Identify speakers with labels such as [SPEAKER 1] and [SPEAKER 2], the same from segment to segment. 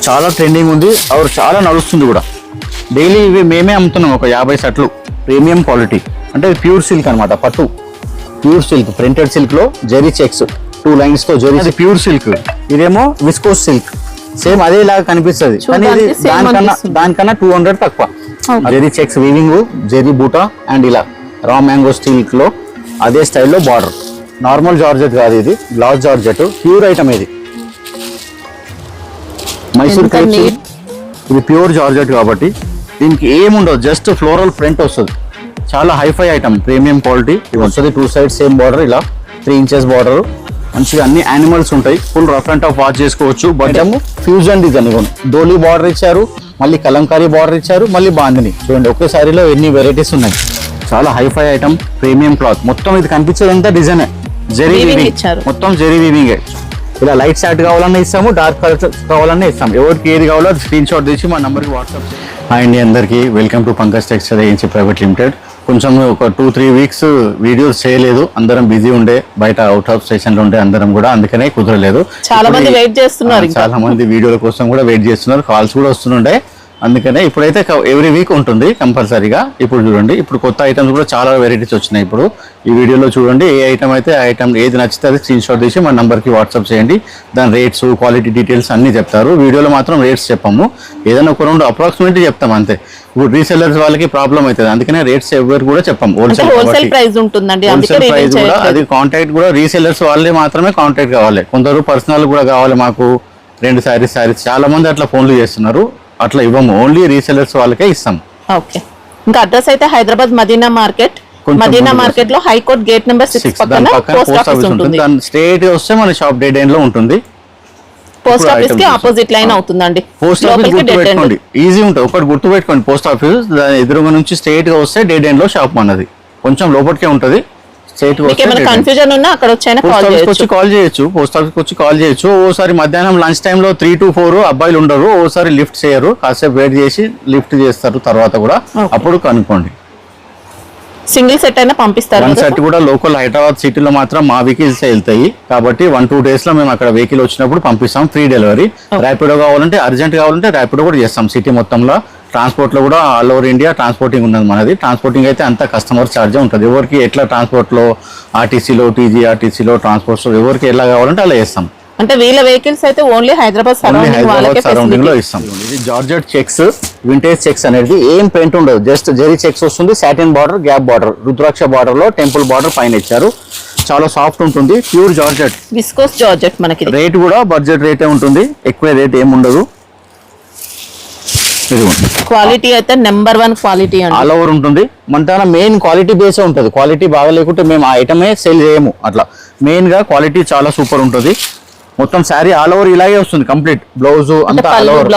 [SPEAKER 1] చాలా ట్రెండింగ్ ఉంది, और చాలా నడుస్తుంది కూడా. డైలీ ఇవి మేమే అమ్ముతున్నాం ఒక 50 సెట్లు. ప్రీమియం క్వాలిటీ అంటే ప్యూర్ సిల్క్ అనమాట, పట్టు ప్యూర్ సిల్క్, ప్రింటెడ్ సిల్క్ లో జెరీ చెక్స్ 2 లైన్స్ తో జెరీ. అది ప్యూర్ సిల్క్, ఇదేమో విస్కోస్ సిల్క్. సేమ్ అదే లాగా కనిపిస్తుంది కానీ ఇది దానికన్నా 200 తక్కువ. జెరీ చెక్స్ వీవింగ్, జెరీ బూటా అండ్ ఇలా రా మ్యాంగో సిల్క్ లో అదే స్టైల్లో బార్డర్. నార్మల్ జార్జెట్ కాదు, ఇది గ్లాస్ జార్జెట్, ప్యూర్ ఐటమ్. ఇది మైసూర్ క్రేప్, ఇది ప్యూర్ జార్జెట్ కాబట్టి దీనికి ఏముండదు, జస్ట్ ఫ్లోరల్ ప్రింట్ వస్తుంది. చాలా హైఫై ఐటమ్, ప్రీమియం క్వాలిటీ. ఇది వస్తుంది 2 సైడ్ సేమ్ బార్డర్, ఇలా 3 ఇంచెస్ బార్డర్. మంచిగా అన్ని యానిమల్స్ ఉంటాయి, full rough and tough watch చేసుకోవచ్చు. బటమ్ ఫ్యూజన్ డిజైన్, ఇవ్వండి డోలీ బార్డర్ ఇచ్చారు, మళ్ళీ కలంకారీ బార్డర్ ఇచ్చారు, మళ్ళీ బాందిని. చూడండి ఒకే సారీలో ఎన్ని వెరైటీస్ ఉన్నాయి. చాలా హైఫై ఐటమ్, ప్రీమియం క్లాత్. మొత్తం ఇది కనిపించేదంతా డిజైన్ జెరీ వీవింగ్, మొత్తం జెరీ వీవింగ్. ఇలా లైట్ షార్ట్ కావాలన్నా ఇస్తాము, డార్క్ కలర్ కావాలన్నా ఇస్తాము. ఎవరికి ఏది కావాలో స్క్రీన్ షాట్ తీసి మా నెంబర్కి వాట్సాప్ చేయండి. హాయ్ అండి అందరికీ, welcome to Pankaj textile agency private limited. కొంచెం ఒక 2-3 వీక్స్ వీడియోస్ చేయలేదు, అందరం బిజీ ఉండే, బయట అవుట్ ఆఫ్ స్టేషన్ లో ఉండే అందరం కూడా, అందుకనే కుదరలేదు.
[SPEAKER 2] చాలా మంది వెయిట్ చేస్తున్నారు,
[SPEAKER 1] చాలా మంది వీడియోల కోసం కూడా వెయిట్ చేస్తున్నారు, కాల్స్ కూడా వస్తుండే. అందుకనే ఇప్పుడైతే ఎవ్రీ వీక్ ఉంటుంది కంపల్సరీగా. ఇప్పుడు చూడండి, ఇప్పుడు కొత్త ఐటమ్స్ కూడా చాలా వెరైటీస్ వచ్చినాయి. ఇప్పుడు ఈ వీడియోలో చూడండి, ఏ ఐటమ్ అయితే ఆ ఐటమ్ ఏది నచ్చితే అది స్క్రీన్ షాట్ తీసి మా నెంబర్కి వాట్సాప్ చేయండి. దాని రేట్స్, క్వాలిటీ డీటెయిల్స్ అన్నీ చెప్తారు. వీడియోలో మాత్రం రేట్స్ చెప్పాము, ఏదైనా ఒక 2 అప్రాక్సిమేట్లీ చెప్తాం అంతే. ఇప్పుడు రీసెల్లర్స్ వాళ్ళకి ప్రాబ్లం అవుతుంది, అందుకనే రేట్స్ ఎవరు కూడా చెప్పాము.
[SPEAKER 2] హోల్సేల్ ప్రైస్ ఉంటుందండి,
[SPEAKER 1] హోల్సేల్ ప్రైస్ కూడా. అది కాంటాక్ట్ కూడా రీసెల్లర్స్ వాళ్ళే మాత్రమే కాంటాక్ట్ కావాలి. కొందరు పర్సనల్ కూడా కావాలి, మాకు 2 సారీస్ చాలా మంది అట్లా ఫోన్లు చేస్తున్నారు. అట్లా ఇవ్వము, ఓన్లీ రీసెలర్స్ వాళ్ళకే ఇస్తాం.
[SPEAKER 2] ఓకే. ఇంకా అడ్రస్ అయితే హైదరాబాద్ మదీనా మార్కెట్, మదీనా మార్కెట్ లో హైకోర్ట్ గేట్ నెంబర్ 6 పక్కన పోస్ట్ ఆఫీస్ ఉంటుంది.
[SPEAKER 1] దాని స్ట్రైట్ గా వస్తే మన షాప్ డెడ్ ఎండ్ లో ఉంటుంది.
[SPEAKER 2] పోస్ట్ ఆఫీస్ కి ఆపోజిట్ లైన్ అవుతుందండి.
[SPEAKER 1] పోస్ట్ ఆఫీస్ గుర్తుపెట్టుకోండి, ఈజీ ఉంటుంది. ఒకటి గుర్తుపెట్టుకోండి, పోస్ట్ ఆఫీస్ దాని ఎదురుగా నుంచి స్ట్రైట్ గా వస్తే డెడ్ ఎండ్ లో షాప్ మనది. కొంచెం లోపలికే ఉంటుంది.
[SPEAKER 2] కన్ఫ్యూజన్ ఉన్నా అక్కడ
[SPEAKER 1] కాల్ చేయొచ్చు, పోస్ట్ ఆఫీస్ వచ్చి కాల్ చేయొచ్చు. ఓసారి మధ్యాహ్నం లంచ్ టైమ్ లో 3 to 4 అబ్బాయిలు ఉండరు, ఓసారి లిఫ్ట్ చేయరు, కాసేపు వెయిట్ చేసి లిఫ్ట్ చేస్తారు తర్వాత కూడా. అప్పుడు కనుక్కోండి.
[SPEAKER 2] సింగిల్ సెట్ అయినా పంపిస్తారు.
[SPEAKER 1] 1 సెట్ కూడా లోకల్ హైదరాబాద్ సిటీలో మాత్రం మా వెహికల్స్ వెళ్తాయి కాబట్టి 1-2 days లో మేము అక్కడ వెహికల్ వచ్చినప్పుడు పంపిస్తాం. Free delivery. ర్యాపిడో కావాలంటే, అర్జెంట్ కావాలంటే ర్యాపిడో కూడా చేస్తాం సిటీ మొత్తంలో. ట్రాన్స్పోర్ట్ లో కూడా ఆల్ ఓవర్ ఇండియా ట్రాన్స్పోర్టింగ్ ఉన్నది మనది. ట్రాన్స్పోర్టింగ్ అయితే అంత కస్టమర్ ఛార్జ్ ఉంటుంది. ఎవరికి ఎట్లా ట్రాన్స్పోర్ట్ లో, ఆర్టీసీలో, టీజీఆర్టీసీలో, ట్రాన్స్పోర్ట్స్ లో ఎవరికి ఎలా కావాలంటే అలా చేస్తాం.
[SPEAKER 2] అంటే వీళ్ళ వెహికల్స్ అయితే ఓన్లీ హైదరాబాద్
[SPEAKER 1] సరౌండింగ్ లో ఇస్తాం. ఇది జార్జెట్ చెక్స్, వింటేజ్ చెక్స్ అనేది ఏం ప్రింట్ ఉండదు, జస్ట్ జెరీ చెక్స్ వస్తుంది. సాటిన్ బార్డర్, గ్యాప్ బార్డర్, రుద్రాక్ష బార్డర్ లో టెంపుల్ బార్డర్ పైన ఇచ్చారు. చాలా సాఫ్ట్ ఉంటుంది, ప్యూర్ జార్జెట్,
[SPEAKER 2] విస్కోస్ జార్జెట్. మనకి
[SPEAKER 1] రేట్ కూడా బడ్జెట్ రేటే ఉంటుంది, ఎక్కువ రేట్ ఏమి ఉండదు.
[SPEAKER 2] క్వాలిటీ అయితే నెంబర్ 1 క్వాలిటీ
[SPEAKER 1] ఆల్ ఓవర్ ఉంటుంది. మన దగ్గర మెయిన్ క్వాలిటీ బేసే ఉంటుంది. క్వాలిటీ బాగా లేకుంటే మేము ఆ ఐటమే సేల్ చేయము. అట్లా మెయిన్ గా క్వాలిటీ చాలా సూపర్ ఉంటుంది. మొత్తం శారీ ఆల్ ఓవర్ ఇలాగే వస్తుంది, కంప్లీట్ బ్లౌజ్ అంతా ఆల్ ఓవర్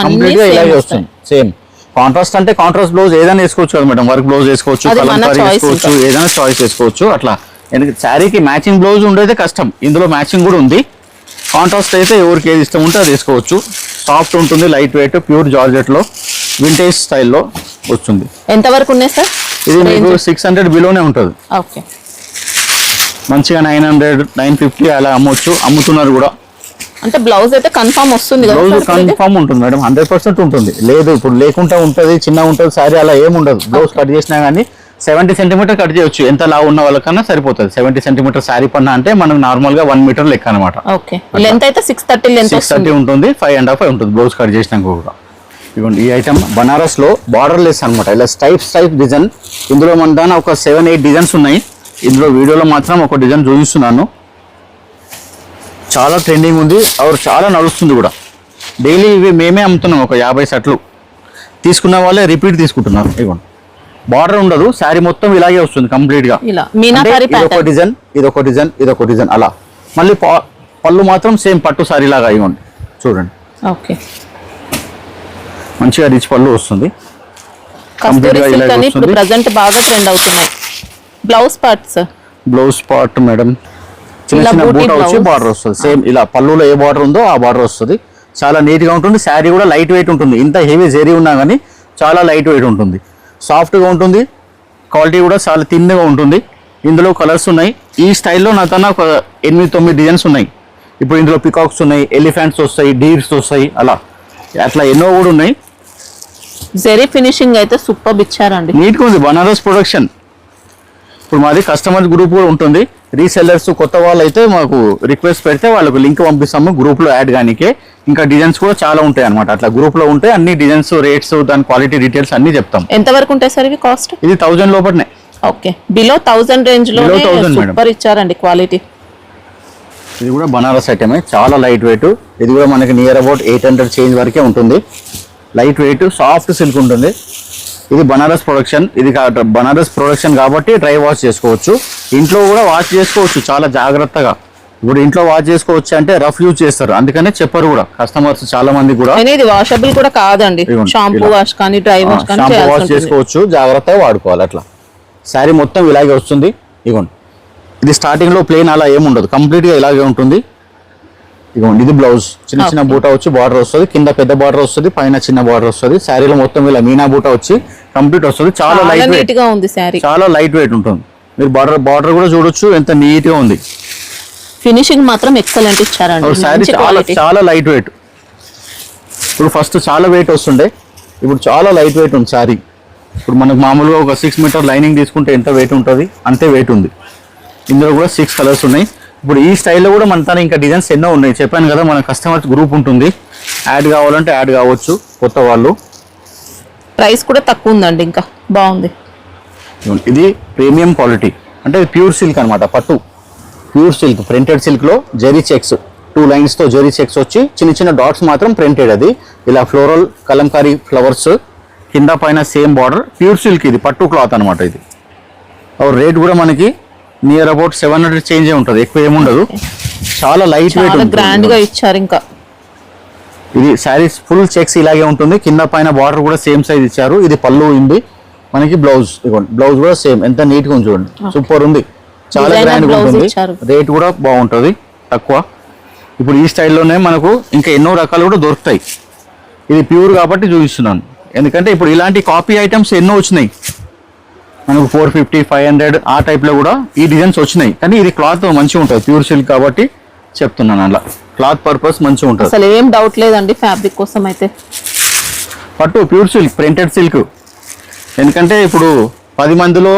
[SPEAKER 1] కంప్లీట్ గా ఇలాగే వస్తుంది. సేమ్ కాంట్రాస్ట్ అంటే కాంట్రాస్ట్ బ్లౌజ్ ఏదైనా వేసుకోవచ్చు కదా మేడం, వర్క్ బ్లౌజ్ వేసుకోవచ్చు, కలంకారీ వేసుకోవచ్చు, ఏదైనా చాయిస్ వేసుకోవచ్చు. అట్లా శారీకి మ్యాచింగ్ బ్లౌజ్ ఉండేదే కష్టం, ఇందులో మ్యాచింగ్ కూడా ఉంది. కాంట్రాస్ట్ అయితే ఎవరికి ఏది ఇష్టం ఉంటే అది వేసుకోవచ్చు. సాఫ్ట్ ఉంటుంది, లైట్ వెయిట్, ప్యూర్ జార్జెట్ లో వింటేజ్ స్టైల్లో వస్తుంది.
[SPEAKER 2] ఎంత వరకు ఉన్నాయి సార్?
[SPEAKER 1] ఇది మీకు 600 బిలోనే ఉంటుంది.
[SPEAKER 2] ఓకే.
[SPEAKER 1] మంచిగా 900, 950 అలా అమ్మొచ్చు, అమ్ముతున్నారు కూడా.
[SPEAKER 2] అంటే బ్లౌజ్ అయితే కన్ఫర్మ్ వస్తుంది,
[SPEAKER 1] బ్లౌజ్ కన్ఫర్మ్ ఉంటుంది మేడం, 100% ఉంటుంది. లేదు ఇప్పుడు లేకుండా ఉంటుంది, చిన్న ఉంటుంది శారీ, అలా ఏముండదు. బ్లౌజ్ కట్ చేసినా కానీ 70 సెంటీమీటర్ కట్ చేయొచ్చు, ఎంత లావు ఉన్న వాళ్ళకన్నా సరిపోతుంది. 70 సెంటీమీటర్ శారీ పన్నా అంటే మనకు నార్మల్ గా 1 మీటర్ లెక్క అనమాట.
[SPEAKER 2] లెంత్ అయితే 630
[SPEAKER 1] ఉంటుంది, 5.5 ఉంటుంది బ్లౌజ్ కట్ చేసినాక కూడా. ఇవ్వండి ఈ ఐటమ్ బనారస్ లో బార్డర్ లెస్ అనమాట, ఇలా స్టైప్ డిజైన్. ఇందులో మన దాని ఒక 7-8 డిజైన్స్ ఉన్నాయి. ఇందులో వీడియోలో మాత్రం ఒక డిజైన్ చూపిస్తున్నాను. చాలా ట్రెండింగ్ ఉంది, చాలా నడుస్తుంది కూడా. డైలీ ఇవి మేమే అమ్ముతున్నాం ఒక 50 సెట్లు. తీసుకున్న వాళ్ళే రిపీట్ తీసుకుంటున్నారు. ఇవ్వండి బార్డర్ ఉండదు, శారీ మొత్తం ఇలాగే వస్తుంది కంప్లీట్ గా. ఇదొక డిజైన్, ఇదొక డిజైన్, ఇదొక డిజైన్, అలా. మళ్ళీ పళ్ళు మాత్రం సేమ్ పట్టు శారీ లాగా ఇవ్వండి, చూడండి.
[SPEAKER 2] ఓకే.
[SPEAKER 1] మంచిగా రిచ్ పళ్ళు వస్తుంది.
[SPEAKER 2] ప్రెజెంట్ బాగా ట్రెండ్ అవుతున్నాయి.
[SPEAKER 1] బ్లౌజ్ పార్ట్ మేడం చిన్న చిన్న బూట వచ్చి బార్డర్ వస్తుంది. సేమ్ ఇలా పళ్ళులో ఏ బార్డర్ ఉందో ఆ బార్డర్ వస్తుంది. చాలా నీట్ గా ఉంటుంది. శారీ కూడా లైట్ వెయిట్ ఉంటుంది. ఇంత హెవీ జెరీ ఉన్నా కానీ చాలా లైట్ వెయిట్ ఉంటుంది, సాఫ్ట్ గా ఉంటుంది. క్వాలిటీ కూడా చాలా థిన్గా ఉంటుంది. ఇందులో కలర్స్ ఉన్నాయి. ఈ స్టైల్లో నా తన ఒక 8-9 డిజైన్స్ ఉన్నాయి. ఇప్పుడు ఇందులో పికాక్స్ ఉన్నాయి, ఎలిఫెంట్స్ వస్తాయి, డీర్స్ వస్తాయి, అలా అట్లా ఎన్నో కూడా ఉన్నాయి.
[SPEAKER 2] జెరీ ఫినిషింగ్ అయితే సూపర్ ఇచ్చారండి.
[SPEAKER 1] నీట్గా ఉంది బనారస్ ప్రొడక్షన్. ఇప్పుడు మాది కస్టమర్ గ్రూప్ కూడా ఉంటుంది. రీసెల్లర్స్ కొత్త వాళ్ళు అయితే మాకు రిక్వెస్ట్ పెడితే వాళ్ళకు లింక్ పంపిస్తాము గ్రూప్లో యాడ్ కానీకే. ఇంకా డిజైన్స్ కూడా చాలా ఉంటాయి అనమాట. అట్లా గ్రూప్లో ఉంటే అన్ని డిజైన్స్, రేట్స్, దాని క్వాలిటీ డీటెయిల్స్ అన్ని చెప్తాం.
[SPEAKER 2] ఎంత వరకు ఉంటాయి సార్ ఇవి కాస్ట్?
[SPEAKER 1] ఇది 1000 లోపలనే.
[SPEAKER 2] ఓకే, బిలో 1000 రేంజ్ లో సూపర్ ఇచ్చారండి క్వాలిటీ.
[SPEAKER 1] ఇది కూడా బనారస్ ఐటమే, చాలా లైట్ వెయిట్. ఇది కూడా మనకి నియర్ అబౌట్ 800 చేంజ్ వరకే ఉంటుంది. లైట్ వెయిట్, సాఫ్ట్ సిల్క్ ఉంటుంది. ఇది బనారస్ ప్రొడక్షన్. ఇది బనారస్ ప్రొడక్షన్ కాబట్టి డ్రై వాష్ చేసుకోవచ్చు. ఇంట్లో కూడా వాష్ చేసుకోవచ్చు చాలా జాగ్రత్తగా. ఇప్పుడు ఇంట్లో వాష్ చేసుకోవచ్చు అంటే రఫ్ యూజ్ చేస్తారు, అందుకనే చెప్పరు కూడా కస్టమర్స్ చాలా మంది కూడా.
[SPEAKER 2] ఇది వాషబుల్ కూడా కాదండి, షాంపూ వాష్ కానీ డ్రై వాష్ కానీ
[SPEAKER 1] షాంపూ వాష్ చేసుకోవచ్చు, జాగ్రత్తగా వాడుకోవాలి. అట్లా శారీ మొత్తం ఇలాగే వస్తుంది. ఇగోండి, ఇది స్టార్టింగ్ లో ప్లేన్ అలా ఏముండదు, కంప్లీట్ గా ఇలాగే ఉంటుంది. ఇగోండి, ఇది బ్లౌజ్. చిన్న చిన్న బూటా వచ్చి బార్డర్ వస్తుంది, కింద పెద్ద బార్డర్ వస్తుంది, పైన చిన్న బార్డర్ వస్తుంది. శారీలో మొత్తం ఇలా మీనా బూటా వచ్చి కంప్లీట్ వస్తుంది. చాలా లైట్ వెయిట్
[SPEAKER 2] గా ఉంది శారీ,
[SPEAKER 1] చాలా లైట్ వెయిట్ ఉంటుంది. మీరు బార్డర్ కూడా చూడొచ్చు ఎంత నీట్ గా ఉంది.
[SPEAKER 2] ఫినిషింగ్ మాత్రం ఎక్సలెంట్ ఇచ్చారండి.
[SPEAKER 1] శారీ చాలా చాలా లైట్ వెయిట్. ఇప్పుడు ఫస్ట్ చాలా వెయిట్ వస్తుండే, ఇప్పుడు చాలా లైట్ వెయిట్ ఉంది శారీ. ఇప్పుడు మనకు మామూలుగా ఒక 6 మీటర్ లైనింగ్ తీసుకుంటే ఎంత వెయిట్ ఉంటుంది అంతే వెయిట్ ఉంది. ఇందులో కూడా 6 కలర్స్ ఉన్నాయి. ఇప్పుడు ఈ స్టైల్లో కూడా మన తన ఇంకా డిజైన్స్ ఎన్నో ఉన్నాయి. చెప్పాను కదా, మన కస్టమర్స్ గ్రూప్ ఉంటుంది, యాడ్ కావాలంటే యాడ్ కావచ్చు కొత్త వాళ్ళు.
[SPEAKER 2] ప్రైస్ కూడా తక్కువ ఉందండి, ఇంకా బాగుంది.
[SPEAKER 1] ఇది ప్రీమియం క్వాలిటీ, అంటే ప్యూర్ సిల్క్ అనమాట. పట్టు ప్యూర్ సిల్క్, ప్రింటెడ్ సిల్క్ లో జెరీ చెక్స్, 2 లైన్స్ తో జెరీ చెక్స్ వచ్చి చిన్న చిన్న డాట్స్ మాత్రం ప్రింటెడ్. అది ఇలా ఫ్లోరల్ కలంకారీ ఫ్లవర్స్, కింద పైన సేమ్ బార్డర్. ప్యూర్ సిల్క్, ఇది పట్టు క్లాత్ అనమాట. ఇది రేట్ కూడా మనకి నియర్ అబౌట్ 700 చేంజ్ ఉంటుంది, ఎక్కువ ఏముండదు. చాలా లైట్ వెయిట్,
[SPEAKER 2] గ్రాండ్ గా ఇచ్చారు. ఇంకా
[SPEAKER 1] ఇది శారీస్ ఫుల్ చెక్స్ ఇలాగే ఉంటుంది, కింద పైన బార్డర్ కూడా సేమ్ సైజ్ ఇచ్చారు. ఇది పళ్ళు ఉంది మనకి. బ్లౌజ్, ఇవ్వండి, బ్లౌజ్ కూడా సేమ్. ఎంత నీట్ గా ఉంది చూడండి, సూపర్ ఉంది, చాలా గ్రాండ్ గా ఉంటుంది. రేట్ కూడా బాగుంటుంది, తక్కువ. ఇప్పుడు ఈ స్టైల్లోనే మనకు ఇంకా ఎన్నో రకాలు కూడా దొరుకుతాయి. ఇది ప్యూర్ కాబట్టి చూపిస్తున్నాను, ఎందుకంటే ఇప్పుడు ఇలాంటి కాపీ ఐటమ్స్ ఎన్నో వచ్చినాయి మనకు. 450, 500 ఆ టైప్ లో కూడా ఈ డిజైన్స్ వచ్చినాయి. కానీ ఇది క్లాత్ మంచిగా ఉంటుంది, ప్యూర్ సిల్క్ కాబట్టి చెప్తున్నాను. అలా క్లాత్ పర్పస్ మంచిగా ఉంటుంది,
[SPEAKER 2] అసలు ఏం డౌట్ లేదండి. ఫ్యాబ్రిక్ కోసం అయితే
[SPEAKER 1] పట్టు ప్యూర్ సిల్క్, ప్రింటెడ్ సిల్క్. ఎందుకంటే ఇప్పుడు 10 మందిలో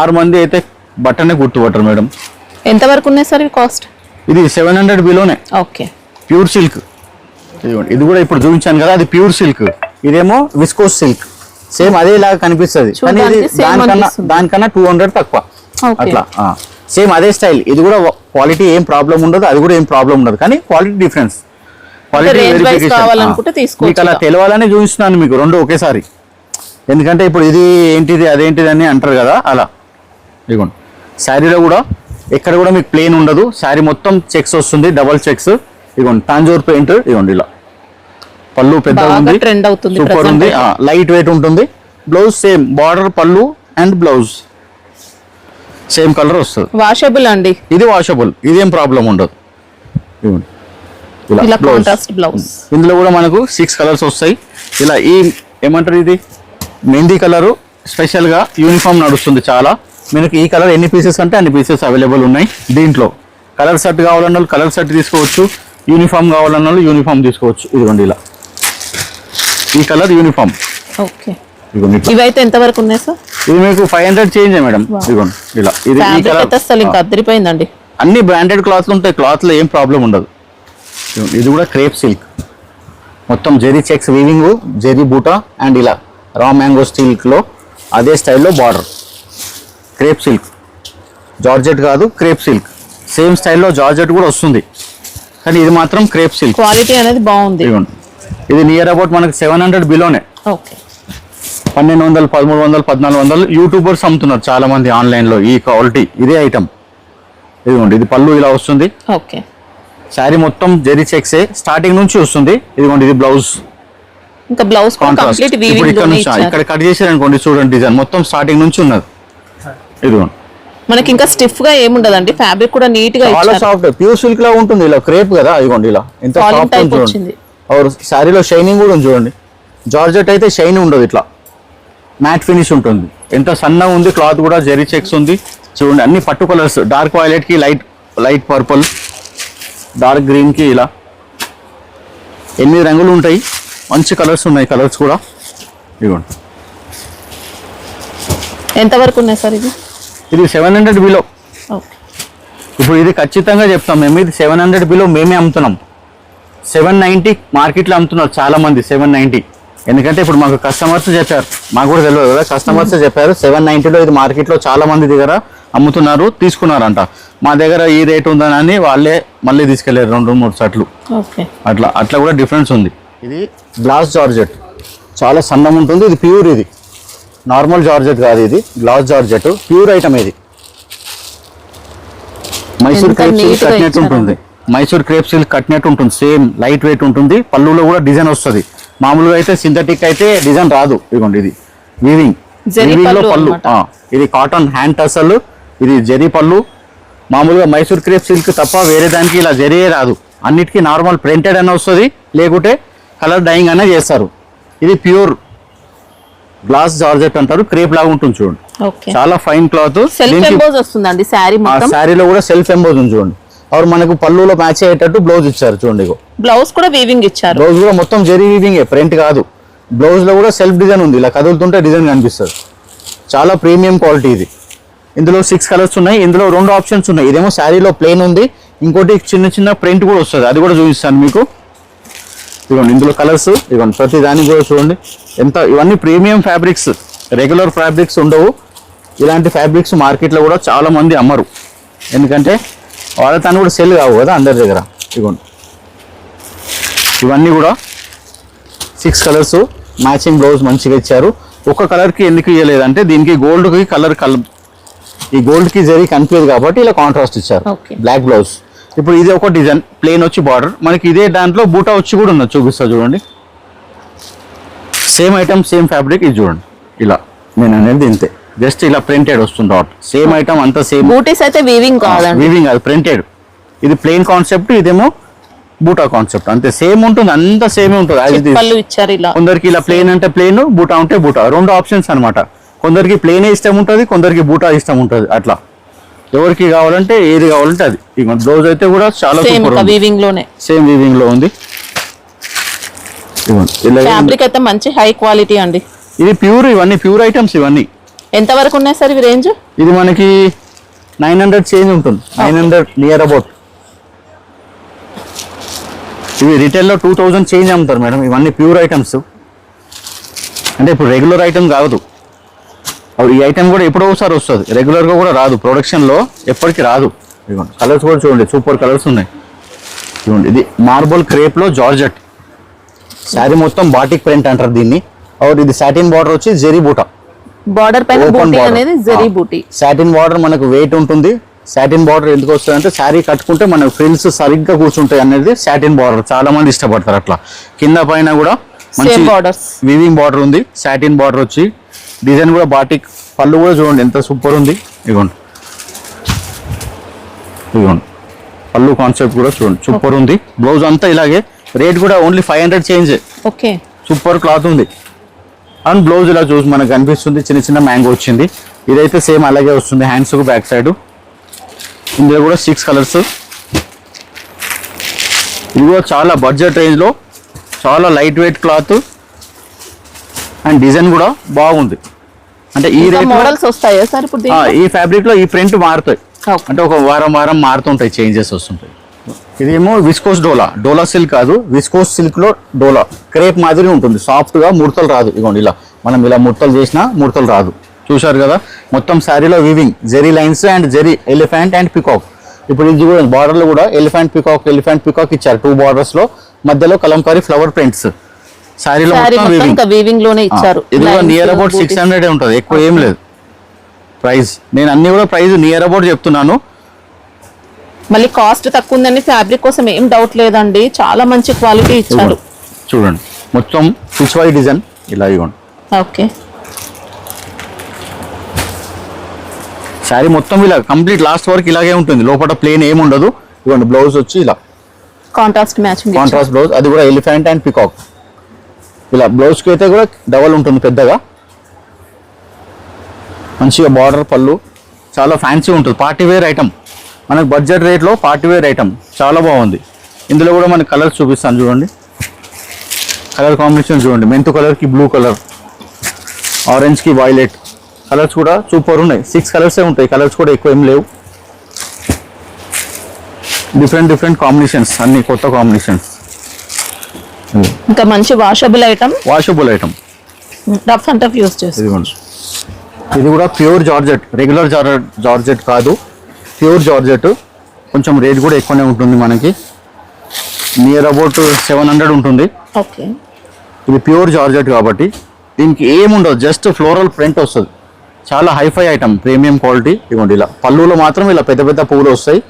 [SPEAKER 1] 6 మంది అయితే బట్టనే గుర్తుపట్టరు మేడం.
[SPEAKER 2] ఎంత వరకు ఉన్నాయి సార్ కాస్ట్?
[SPEAKER 1] ఇది 700 బిలోనే.
[SPEAKER 2] Okay,
[SPEAKER 1] pure silk. ఇది కూడా ఇప్పుడు చూపించాను కదా, అది ప్యూర్ సిల్క్. ఇదేమో విస్కోస్ సిల్క్, సేమ్ అదేలాగా కనిపిస్తుంది, కానీ ఇది దానికన్నా 200 తక్కువ. అట్లా సేమ్ అదే స్టైల్. ఇది కూడా క్వాలిటీ ఏం ప్రాబ్లం ఉండదు, అది కూడా ఏం ప్రాబ్లం ఉండదు, కానీ క్వాలిటీ డిఫరెన్స్. క్వాలిటీ మీకు అలా తెలవాలని చూపిస్తున్నాను మీకు రెండు ఒకేసారి. ఎందుకంటే ఇప్పుడు ఇది ఏంటిది అదేంటిది అని అంటారు కదా, అలా. ఇదిగోండి, శారీలో కూడా ఎక్కడ కూడా మీకు ప్లేన్ ఉండదు, శారీ మొత్తం చెక్స్ వస్తుంది, డబల్ చెక్స్. ఇదిగోండి, తాంజూర్ పెయింట్. ఇదిగోండి, ఇలా పళ్ళు పెద్దగా ఉంది, సూపర్ ఉంది, లైట్ వెయిట్ ఉంటుంది. బ్లౌజ్ సేమ్ బార్డర్, పళ్ళు అండ్ బ్లౌజ్ సేమ్ కలర్ వస్తుంది.
[SPEAKER 2] వాషబుల్ అండి,
[SPEAKER 1] ఇది వాషబుల్, ఇదేం ప్రాబ్లం ఉండదు.
[SPEAKER 2] బ్లౌజ్
[SPEAKER 1] ఇందులో కూడా మనకు 6 కలర్స్ వస్తాయి. ఇలా ఈ ఏమంటారు, ఇది మెహందీ కలరు స్పెషల్ గా యూనిఫామ్ నడుస్తుంది చాలా. మనకి ఈ కలర్ ఎన్ని పీసెస్ అంటే అన్ని పీసెస్ అవైలబుల్ ఉన్నాయి దీంట్లో. కలర్ సెట్ కావాలన్న వాళ్ళు కలర్ సెట్ తీసుకోవచ్చు, యూనిఫామ్ కావాలన్న వాళ్ళు యూనిఫామ్ తీసుకోవచ్చు. ఇదిగోండి, ఇలా ఈ కలర్ యూనిఫామ్.
[SPEAKER 2] ఓకే, ఇవైతే ఎంత వరకు ఉన్నాయి సార్?
[SPEAKER 1] ఇది మీకు 500 చేంజ్ మేడం. ఇదిగోండి, ఇలా ఇది ఈ కలర్
[SPEAKER 2] ఇంకా అదిరిపోయిందండి.
[SPEAKER 1] అన్ని బ్రాండెడ్ క్లాత్లు ఉంటాయి, క్లాత్ లో ఏం ప్రాబ్లం ఉండదు. ఇది కూడా క్రేప్ సిల్క్, మొత్తం జెరీ చెక్స్ వీవింగ్, జెరీ బూటా అండ్ ఇలా రా మ్యాంగో సిల్క్ లో అదే స్టైల్లో బార్డర్. క్రేప్ సిల్క్, జార్జెట్ కాదు, క్రేప్ సిల్క్. సేమ్ స్టైల్లో జార్జెట్ కూడా వస్తుంది, కానీ ఇది మాత్రం క్రేప్ సిల్క్.
[SPEAKER 2] క్వాలిటీ అనేది బాగుంది.
[SPEAKER 1] ఇది నియర్ అబౌట్ మనకి 700 బిలోనే.
[SPEAKER 2] ఓకే,
[SPEAKER 1] 1200, 1300, 1400 యూట్యూబర్స్ అమ్ముతున్నారు చాలా మంది ఆన్లైన్ లో ఈ క్వాలిటీ, ఇదే ఐటమ్. ఇదిగోండి, ఇది పళ్ళు ఇలా వస్తుంది.
[SPEAKER 2] ఓకే,
[SPEAKER 1] శారీ మొత్తం జెరీ చెక్సే స్టార్టింగ్ నుంచి వస్తుంది. ఇదిగోండి, ఇది బ్లౌజ్.
[SPEAKER 2] ఇంకా బ్లౌజ్ కంప్లీట్ వీవింగ్
[SPEAKER 1] ఇక్కడ కట్ చేశారనుకోండి, చూడండి డిజైన్ మొత్తం స్టార్టింగ్ నుంచి ఉన్నది. ఇదిగోండి,
[SPEAKER 2] మనకి ఇంకా స్టిఫ్ గా ఏముండదండి, ఫ్యాబ్రిక్ కూడా నీట్ గా
[SPEAKER 1] చాలా సాఫ్ట్ ప్యూర్ సిల్క్ లా ఉంటుంది. ఇలా క్రేప్ కదా, ఇదిగోండి ఇలా ఎంత సాఫ్ట్ ఉంటుంది. శారీలో షైనింగ్ కూడా ఉంది చూడండి. జార్జెట్ అయితే షైన్ ఉండదు, ఇట్లా మ్యాట్ ఫినిష్ ఉంటుంది. ఎంత సన్నగా ఉంది క్లాత్ కూడా, జెరీ చెక్స్ ఉంది చూడండి. అన్ని పట్టు కలర్స్, డార్క్ వైలెట్ కి లైట్ పర్పుల్, డార్క్ గ్రీన్ కి ఇలా 8 రంగులు ఉంటాయి, మంచి కలర్స్ ఉన్నాయి, కలర్స్ కూడా ఇదిగోండి.
[SPEAKER 2] ఎంత వరకు ఉన్నాయి సార్ ఇది?
[SPEAKER 1] ఇది 700 బిలో.
[SPEAKER 2] ఓకే.
[SPEAKER 1] ఇప్పుడు ఇది ఖచ్చితంగా చెప్తాం మేము, ఇది 700 బిలో మేమే అమ్ముతున్నాం. 790 మార్కెట్లో అమ్ముతున్నారు చాలా మంది 790. ఎందుకంటే ఇప్పుడు మాకు కస్టమర్స్ చెప్పారు, మాకు కూడా తెలియదు కదా, కస్టమర్స్ చెప్పారు 790లో ఇది మార్కెట్లో చాలా మంది దగ్గర అమ్ముతున్నారు, తీసుకున్నారంట. మా దగ్గర ఈ రేట్ ఉందని వాళ్ళే మళ్ళీ తీసుకెళ్లారు 2-3 సార్లు. అట్లా కూడా డిఫరెన్స్ ఉంది. ఇది గ్లాస్ జార్జెట్, చాలా సన్నం ఉంటుంది, ఇది ప్యూర్, ఇది నార్మల్ జార్జెట్ కాదు, ఇది గ్లాస్ జార్జెట్ ప్యూర్ ఐటమ్. ఇది మైసూర్ క్రేప్ సిల్క్ కట్టినట్టు ఉంటుంది, మైసూర్ క్రేప్ సిల్క్ కట్టినట్టు ఉంటుంది, సేమ్ లైట్ వెయిట్ ఉంటుంది. పళ్ళులో కూడా డిజైన్ వస్తుంది. మామూలుగా అయితే సింథటిక్ అయితే డిజైన్ రాదు. ఇదిగోండి ఇది వీవింగ్ లో పళ్ళు, ఇది కాటన్ హ్యాండ్ టసల్, ఇది జరీ పళ్ళు. మామూలుగా మైసూర్ క్రేప్ సిల్క్ తప్ప వేరే దానికి ఇలా జరీయే రాదు. అన్నిటికీ నార్మల్ ప్రింటెడ్ అని వస్తుంది, లేకుంటే కలర్ డైయింగ్ అనే చేస్తారు. ఇది ప్యూర్ గ్లాస్ జార్జెట్ అంటారు, క్రేప్ లాగా ఉంటుంది చూడండి, చాలా ఫైన్ క్లాత్. శారీలో కూడా సెల్ఫ్ ఎంబోజ్ ఉంది చూడండి. और మనకు పళ్ళులో మ్యాచ్ అయ్యేటట్టు బ్లౌజ్ ఇచ్చారు చూడండి.
[SPEAKER 2] బ్లౌజ్ కూడా వీవింగ్ ఇచ్చారు,
[SPEAKER 1] బ్లౌజ్ కూడా మొత్తం జరీ వీవింగ్, ప్రింట్ కాదు. బ్లౌజ్ లో కూడా సెల్ఫ్ డిజైన్ ఉంది, ఇలా కదులుతుంటే డిజైన్ కనిపిస్తుంది. చాలా ప్రీమియం క్వాలిటీ ఇది. ఇందులో 6 కలర్స్ ఉన్నాయి. ఇందులో 2 ఆప్షన్స్ ఉన్నాయి. ఇదేమో శారీలో ప్లెయిన్ ఉంది, ఇంకోటి చిన్న ప్రింట్ కూడా వస్తుంది, అది కూడా చూపిస్తాను మీకు. ఇదిగోండి ఇందులో కలర్స్, ఇదిగోండి ప్రతి దానికి కూడా చూడండి ఎంత. ఇవన్నీ ప్రీమియం ఫ్యాబ్రిక్స్, రెగ్యులర్ ఫ్యాబ్రిక్స్ ఉండవు. ఇలాంటి ఫ్యాబ్రిక్స్ మార్కెట్లో కూడా చాలా మంది అమ్మరు, ఎందుకంటే వాళ్ళ తను కూడా సెల్ కావు కదా అందరి దగ్గర. ఇదిగోండి ఇవన్నీ కూడా 6 కలర్స్, మ్యాచింగ్ బ్లౌజ్ మంచిగా ఇచ్చారు. ఒక కలర్కి ఎందుకు ఇవ్వలేదంటే దీనికి గోల్డ్కి కలర్ ఈ గోల్డ్కి జరీ కనిపించదు కాబట్టి ఇలా కాంట్రాస్ట్ ఇచ్చారు, బ్లాక్ బ్లౌజ్. ఇప్పుడు ఇది ఒక డిజైన్ ప్లెయిన్ వచ్చి బార్డర్, మనకి ఇదే దాంట్లో బూటా వచ్చి కూడా ఉన్నది, చూపిస్తా చూడండి. సేమ్ ఐటమ్ సేమ్ ఫ్యాబ్రిక్, ఇది చూడండి ఇలా నేను అనేది ఇంతే, జస్ట్ ఇలా ప్రింటెడ్ వస్తుంది. సేమ్ ఐటమ్ అంతా సేమ్.
[SPEAKER 2] బూటీస్ అయితే వీవింగ్ కాదండి,
[SPEAKER 1] వీవింగ్ అది ప్రింటెడ్. ఇది ప్లెయిన్ కాన్సెప్ట్, ఇదేమో బూటా కాన్సెప్ట్, అంతే సేమ్ ఉంటుంది, అంత సేమ్ ఉంటుంది. కొందరికి ఇలా ప్లెయిన్ అంటే ప్లెయిన్, బూటా ఉంటే బూటా, 2 ఆప్షన్స్ అనమాట. కొందరికి ప్లెయిన్ ఇష్టం ఉంటుంది, కొందరికి బూటా ఇష్టం ఉంటుంది. అట్లా ఎవరికి కావాలంటే ఏది కావాలంటే అది. ఇక బ్లౌజ్ అయితే కూడా చాలా
[SPEAKER 2] వీవింగ్ లోనే,
[SPEAKER 1] సేమ్ వీవింగ్ లో ఉంది.
[SPEAKER 2] ఫ్యాబ్రిక్ అయితే మంచి హై క్వాలిటీ అండి.
[SPEAKER 1] ఇది ప్యూర్, ఇవన్నీ ప్యూర్ ఐటమ్స్. ఇవన్నీ
[SPEAKER 2] ఎంత వరకు ఉన్నాయి సార్ ఇవి రేంజ్?
[SPEAKER 1] ఇది మనకి 900 చేంజ్ ఉంటుంది, 900 నియర్ అబౌట్. ఇవి రిటైల్లో 2000 చేంజ్ అమ్ముతారు మేడం. ఇవన్నీ ప్యూర్ ఐటమ్స్, అంటే ఇప్పుడు రెగ్యులర్ ఐటమ్ కాదు. ఈ ఐటమ్ కూడా ఎప్పుడో ఒకసారి వస్తుంది, రెగ్యులర్గా కూడా రాదు, ప్రొడక్షన్లో ఎప్పటికీ రాదు. ఇదిగోండి కలర్స్ కూడా చూడండి, సూపర్ కలర్స్ ఉన్నాయి. చూడండి ఇది మార్బుల్ క్రేప్లో జార్జెట్ శారీ, మొత్తం బాటిక్ ప్రింట్ అంటారు దీన్ని. और ఇది సాటిన్ బార్డర్ వచ్చి జరీ బూటా,
[SPEAKER 2] బార్డర్ పైన బూటీ అనేది జరీ బూటీ.
[SPEAKER 1] సాటిన్ బార్డర్ మనకు వెయిట్ ఉంటుంది. సాటిన్ బార్డర్ ఎందుకు వస్తుంది అంటే శారీ కట్టుకుంటే మనకు ఫ్రిల్స్ సరిగ్గా కూర్చుంటాయి అనేది సాటిన్ బార్డర్, చాలా మంది ఇష్టపడతారు అట్లా. కింద పైన కూడా మంచి వీవింగ్ బార్డర్ ఉంది, సాటిన్ బార్డర్ వచ్చి డిజైన్ కూడా బాటిక్. పళ్ళు కూడా చూడండి ఎంత సూపర్ ఉంది. ఇదిగోండి పళ్ళు కాన్సెప్ట్ కూడా చూడండి సూపర్ ఉంది. బ్లౌజ్ అంతా ఇలాగే, రేట్ కూడా only 500 change.
[SPEAKER 2] Okay,
[SPEAKER 1] super cloth ఉంది. అండ్ బ్లౌజ్ ఇలా చూసి మనకు కనిపిస్తుంది, చిన్న మ్యాంగో వచ్చింది. ఇదైతే సేమ్ అలాగే వస్తుంది, హ్యాండ్స్ బ్యాక్ సైడ్. ఇందులో కూడా 6 కలర్స్. ఇది కూడా చాలా బడ్జెట్ రేంజ్లో, చాలా light weight cloth and design కూడా బాగుంది. అంటే ఈ రేట్
[SPEAKER 2] మోడల్స్ వస్తాయా సార్ ఇప్పుడు?
[SPEAKER 1] ఈ ఫ్యాబ్రిక్ లో ఈ ప్రింట్ మారుతాయి, అంటే ఒక వారం మారుతుంటాయి, చేంజెస్ వస్తుంటాయి. ఇదేమో విస్కోస్ డోలా సిల్క్ కాదు, విస్కోస్ సిల్క్ లో డోలా క్రేప్ మాదిరి ఉంటుంది, సాఫ్ట్ గా, ముడతలు రాదు. ఇగోండి ఇలా మనం ఇలా ముడతలు చేసినా ముడతలు రాదు. చూశారు కదా, మొత్తం శారీలో weaving zari lines and zari elephant and peacock. ఇప్పుడు ఇది కూడా బార్డర్ లో కూడా ఎలిఫెంట్ పికాక్ ఇచ్చారు. 2 బార్డర్స్ లో మధ్యలో కలంకారీ ఫ్లవర్ ప్రింట్స్. శారీలో
[SPEAKER 2] వీవింగ్ లోనే ఇచ్చారు.
[SPEAKER 1] ఇది కూడా నియర్ అబౌట్ 600 ఉంటుంది, ఎక్కువ ఏం లేదు ప్రైస్. నేను అన్ని కూడా ప్రైస్ నియర్ అబౌట్ చెప్తున్నాను.
[SPEAKER 2] మళ్ళీ కాస్ట్ తక్కువ ఉందని ఫ్యాబ్రిక్ కోసం ఏం డౌట్ లేదండి, చాలా మంచి క్వాలిటీ ఇచ్చారు.
[SPEAKER 1] చూడండి మొత్తం స్విచ్ వై డిజైన్ ఇలా ఇవ్వండి.
[SPEAKER 2] ఓకే,
[SPEAKER 1] శారీ మొత్తం ఇలా కంప్లీట్ లాస్ట్ వరకు ఇలాగే ఉంటుంది, లోపల ప్లేన్ ఏమి ఉండదు. ఇవ్వండి బ్లౌజ్ వచ్చి ఇలా
[SPEAKER 2] కాంట్రాస్ట్ మ్యాచింగ్,
[SPEAKER 1] కాంట్రాస్ట్ బ్లౌజ్, అది కూడా ఎలిఫెంట్ అండ్ పికాక్. ఇలా బ్లౌజ్ కి అయితే కూడా డబల్ ఉంటుంది పెద్దగా, మంచిగా బార్డర్ పళ్ళు, చాలా ఫ్యాన్సీ ఉంటుంది. పార్టీ వేర్ ఐటమ్, మనకు బడ్జెట్ రేట్లో పార్టీ వేర్ ఐటమ్ చాలా బాగుంది. ఇందులో కూడా మనకి కలర్స్ చూపిస్తాను చూడండి. కలర్ కాంబినేషన్ చూడండి, మెంతు కలర్ కి బ్లూ కలర్, ఆరెంజ్ కి వైలెట్ కలర్స్ కూడా సూపర్ ఉన్నాయి. 6 కలర్సే ఉంటాయి, కలర్స్ కూడా ఎక్కువ ఏం లేవు. డిఫరెంట్ కాంబినేషన్స్, అన్ని కొత్త కాంబినేషన్స్.
[SPEAKER 2] ఇంకా మంచి washable item, rough and tough use చేసి.
[SPEAKER 1] ఇది కూడా ప్యూర్ జార్జెట్, రెగ్యులర్ జార్జెట్ కాదు, ప్యూర్ జార్జెట్. కొంచెం రేట్ కూడా ఎక్కువనే ఉంటుంది మనకి, నియర్ అబౌట్ 700 ఉంటుంది.
[SPEAKER 2] ఓకే,
[SPEAKER 1] ఇది ప్యూర్ జార్జెట్ కాబట్టి దీనికి ఏముండదు, జస్ట్ ఫ్లోరల్ ప్రింట్ వస్తుంది. చాలా హైఫై ఐటమ్, ప్రీమియం క్వాలిటీ. ఇవ్వండి ఇలా పళ్ళులో మాత్రం ఇలా పెద్ద పెద్ద పువ్వులు వస్తాయి,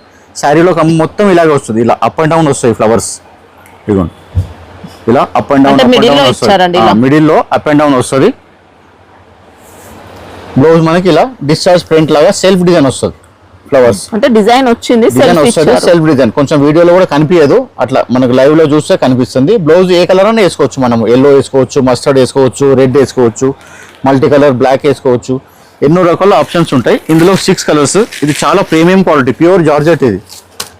[SPEAKER 1] శారీలో మొత్తం ఇలాగే వస్తుంది, ఇలా అప్ అండ్ డౌన్ వస్తాయి ఫ్లవర్స్. ఇదిగోండి ఇలా అప్ అండ్ డౌన్ వస్తుంది, మిడిల్లో అప్ అండ్ డౌన్ వస్తుంది. బ్లౌజ్ మనకి ఇలా డిశ్చార్జ్ ప్రింట్ లాగా సెల్ఫ్ డిజైన్ వస్తుంది, ఫ్లవర్స్
[SPEAKER 2] అంటే డిజైన్ వస్తుంది,
[SPEAKER 1] సెల్ఫ్ డిజైన్. కొంచెం వీడియోలో కూడా కనిపించదు, అట్లా మనకు లైవ్ లో చూస్తే కనిపిస్తుంది. బ్లౌజ్ ఏ కలర్ అయినా వేసుకోవచ్చు, మనం ఎల్లో వేసుకోవచ్చు, మస్టర్డ్ వేసుకోవచ్చు, రెడ్ వేసుకోవచ్చు, మల్టీ కలర్ బ్లాక్ వేసుకోవచ్చు, ఎన్నో రకాల ఆప్షన్స్ ఉంటాయి. ఇందులో 6 కలర్స్. ఇది చాలా ప్రీమియం క్వాలిటీ, ప్యూర్ జార్జెట్. ఇది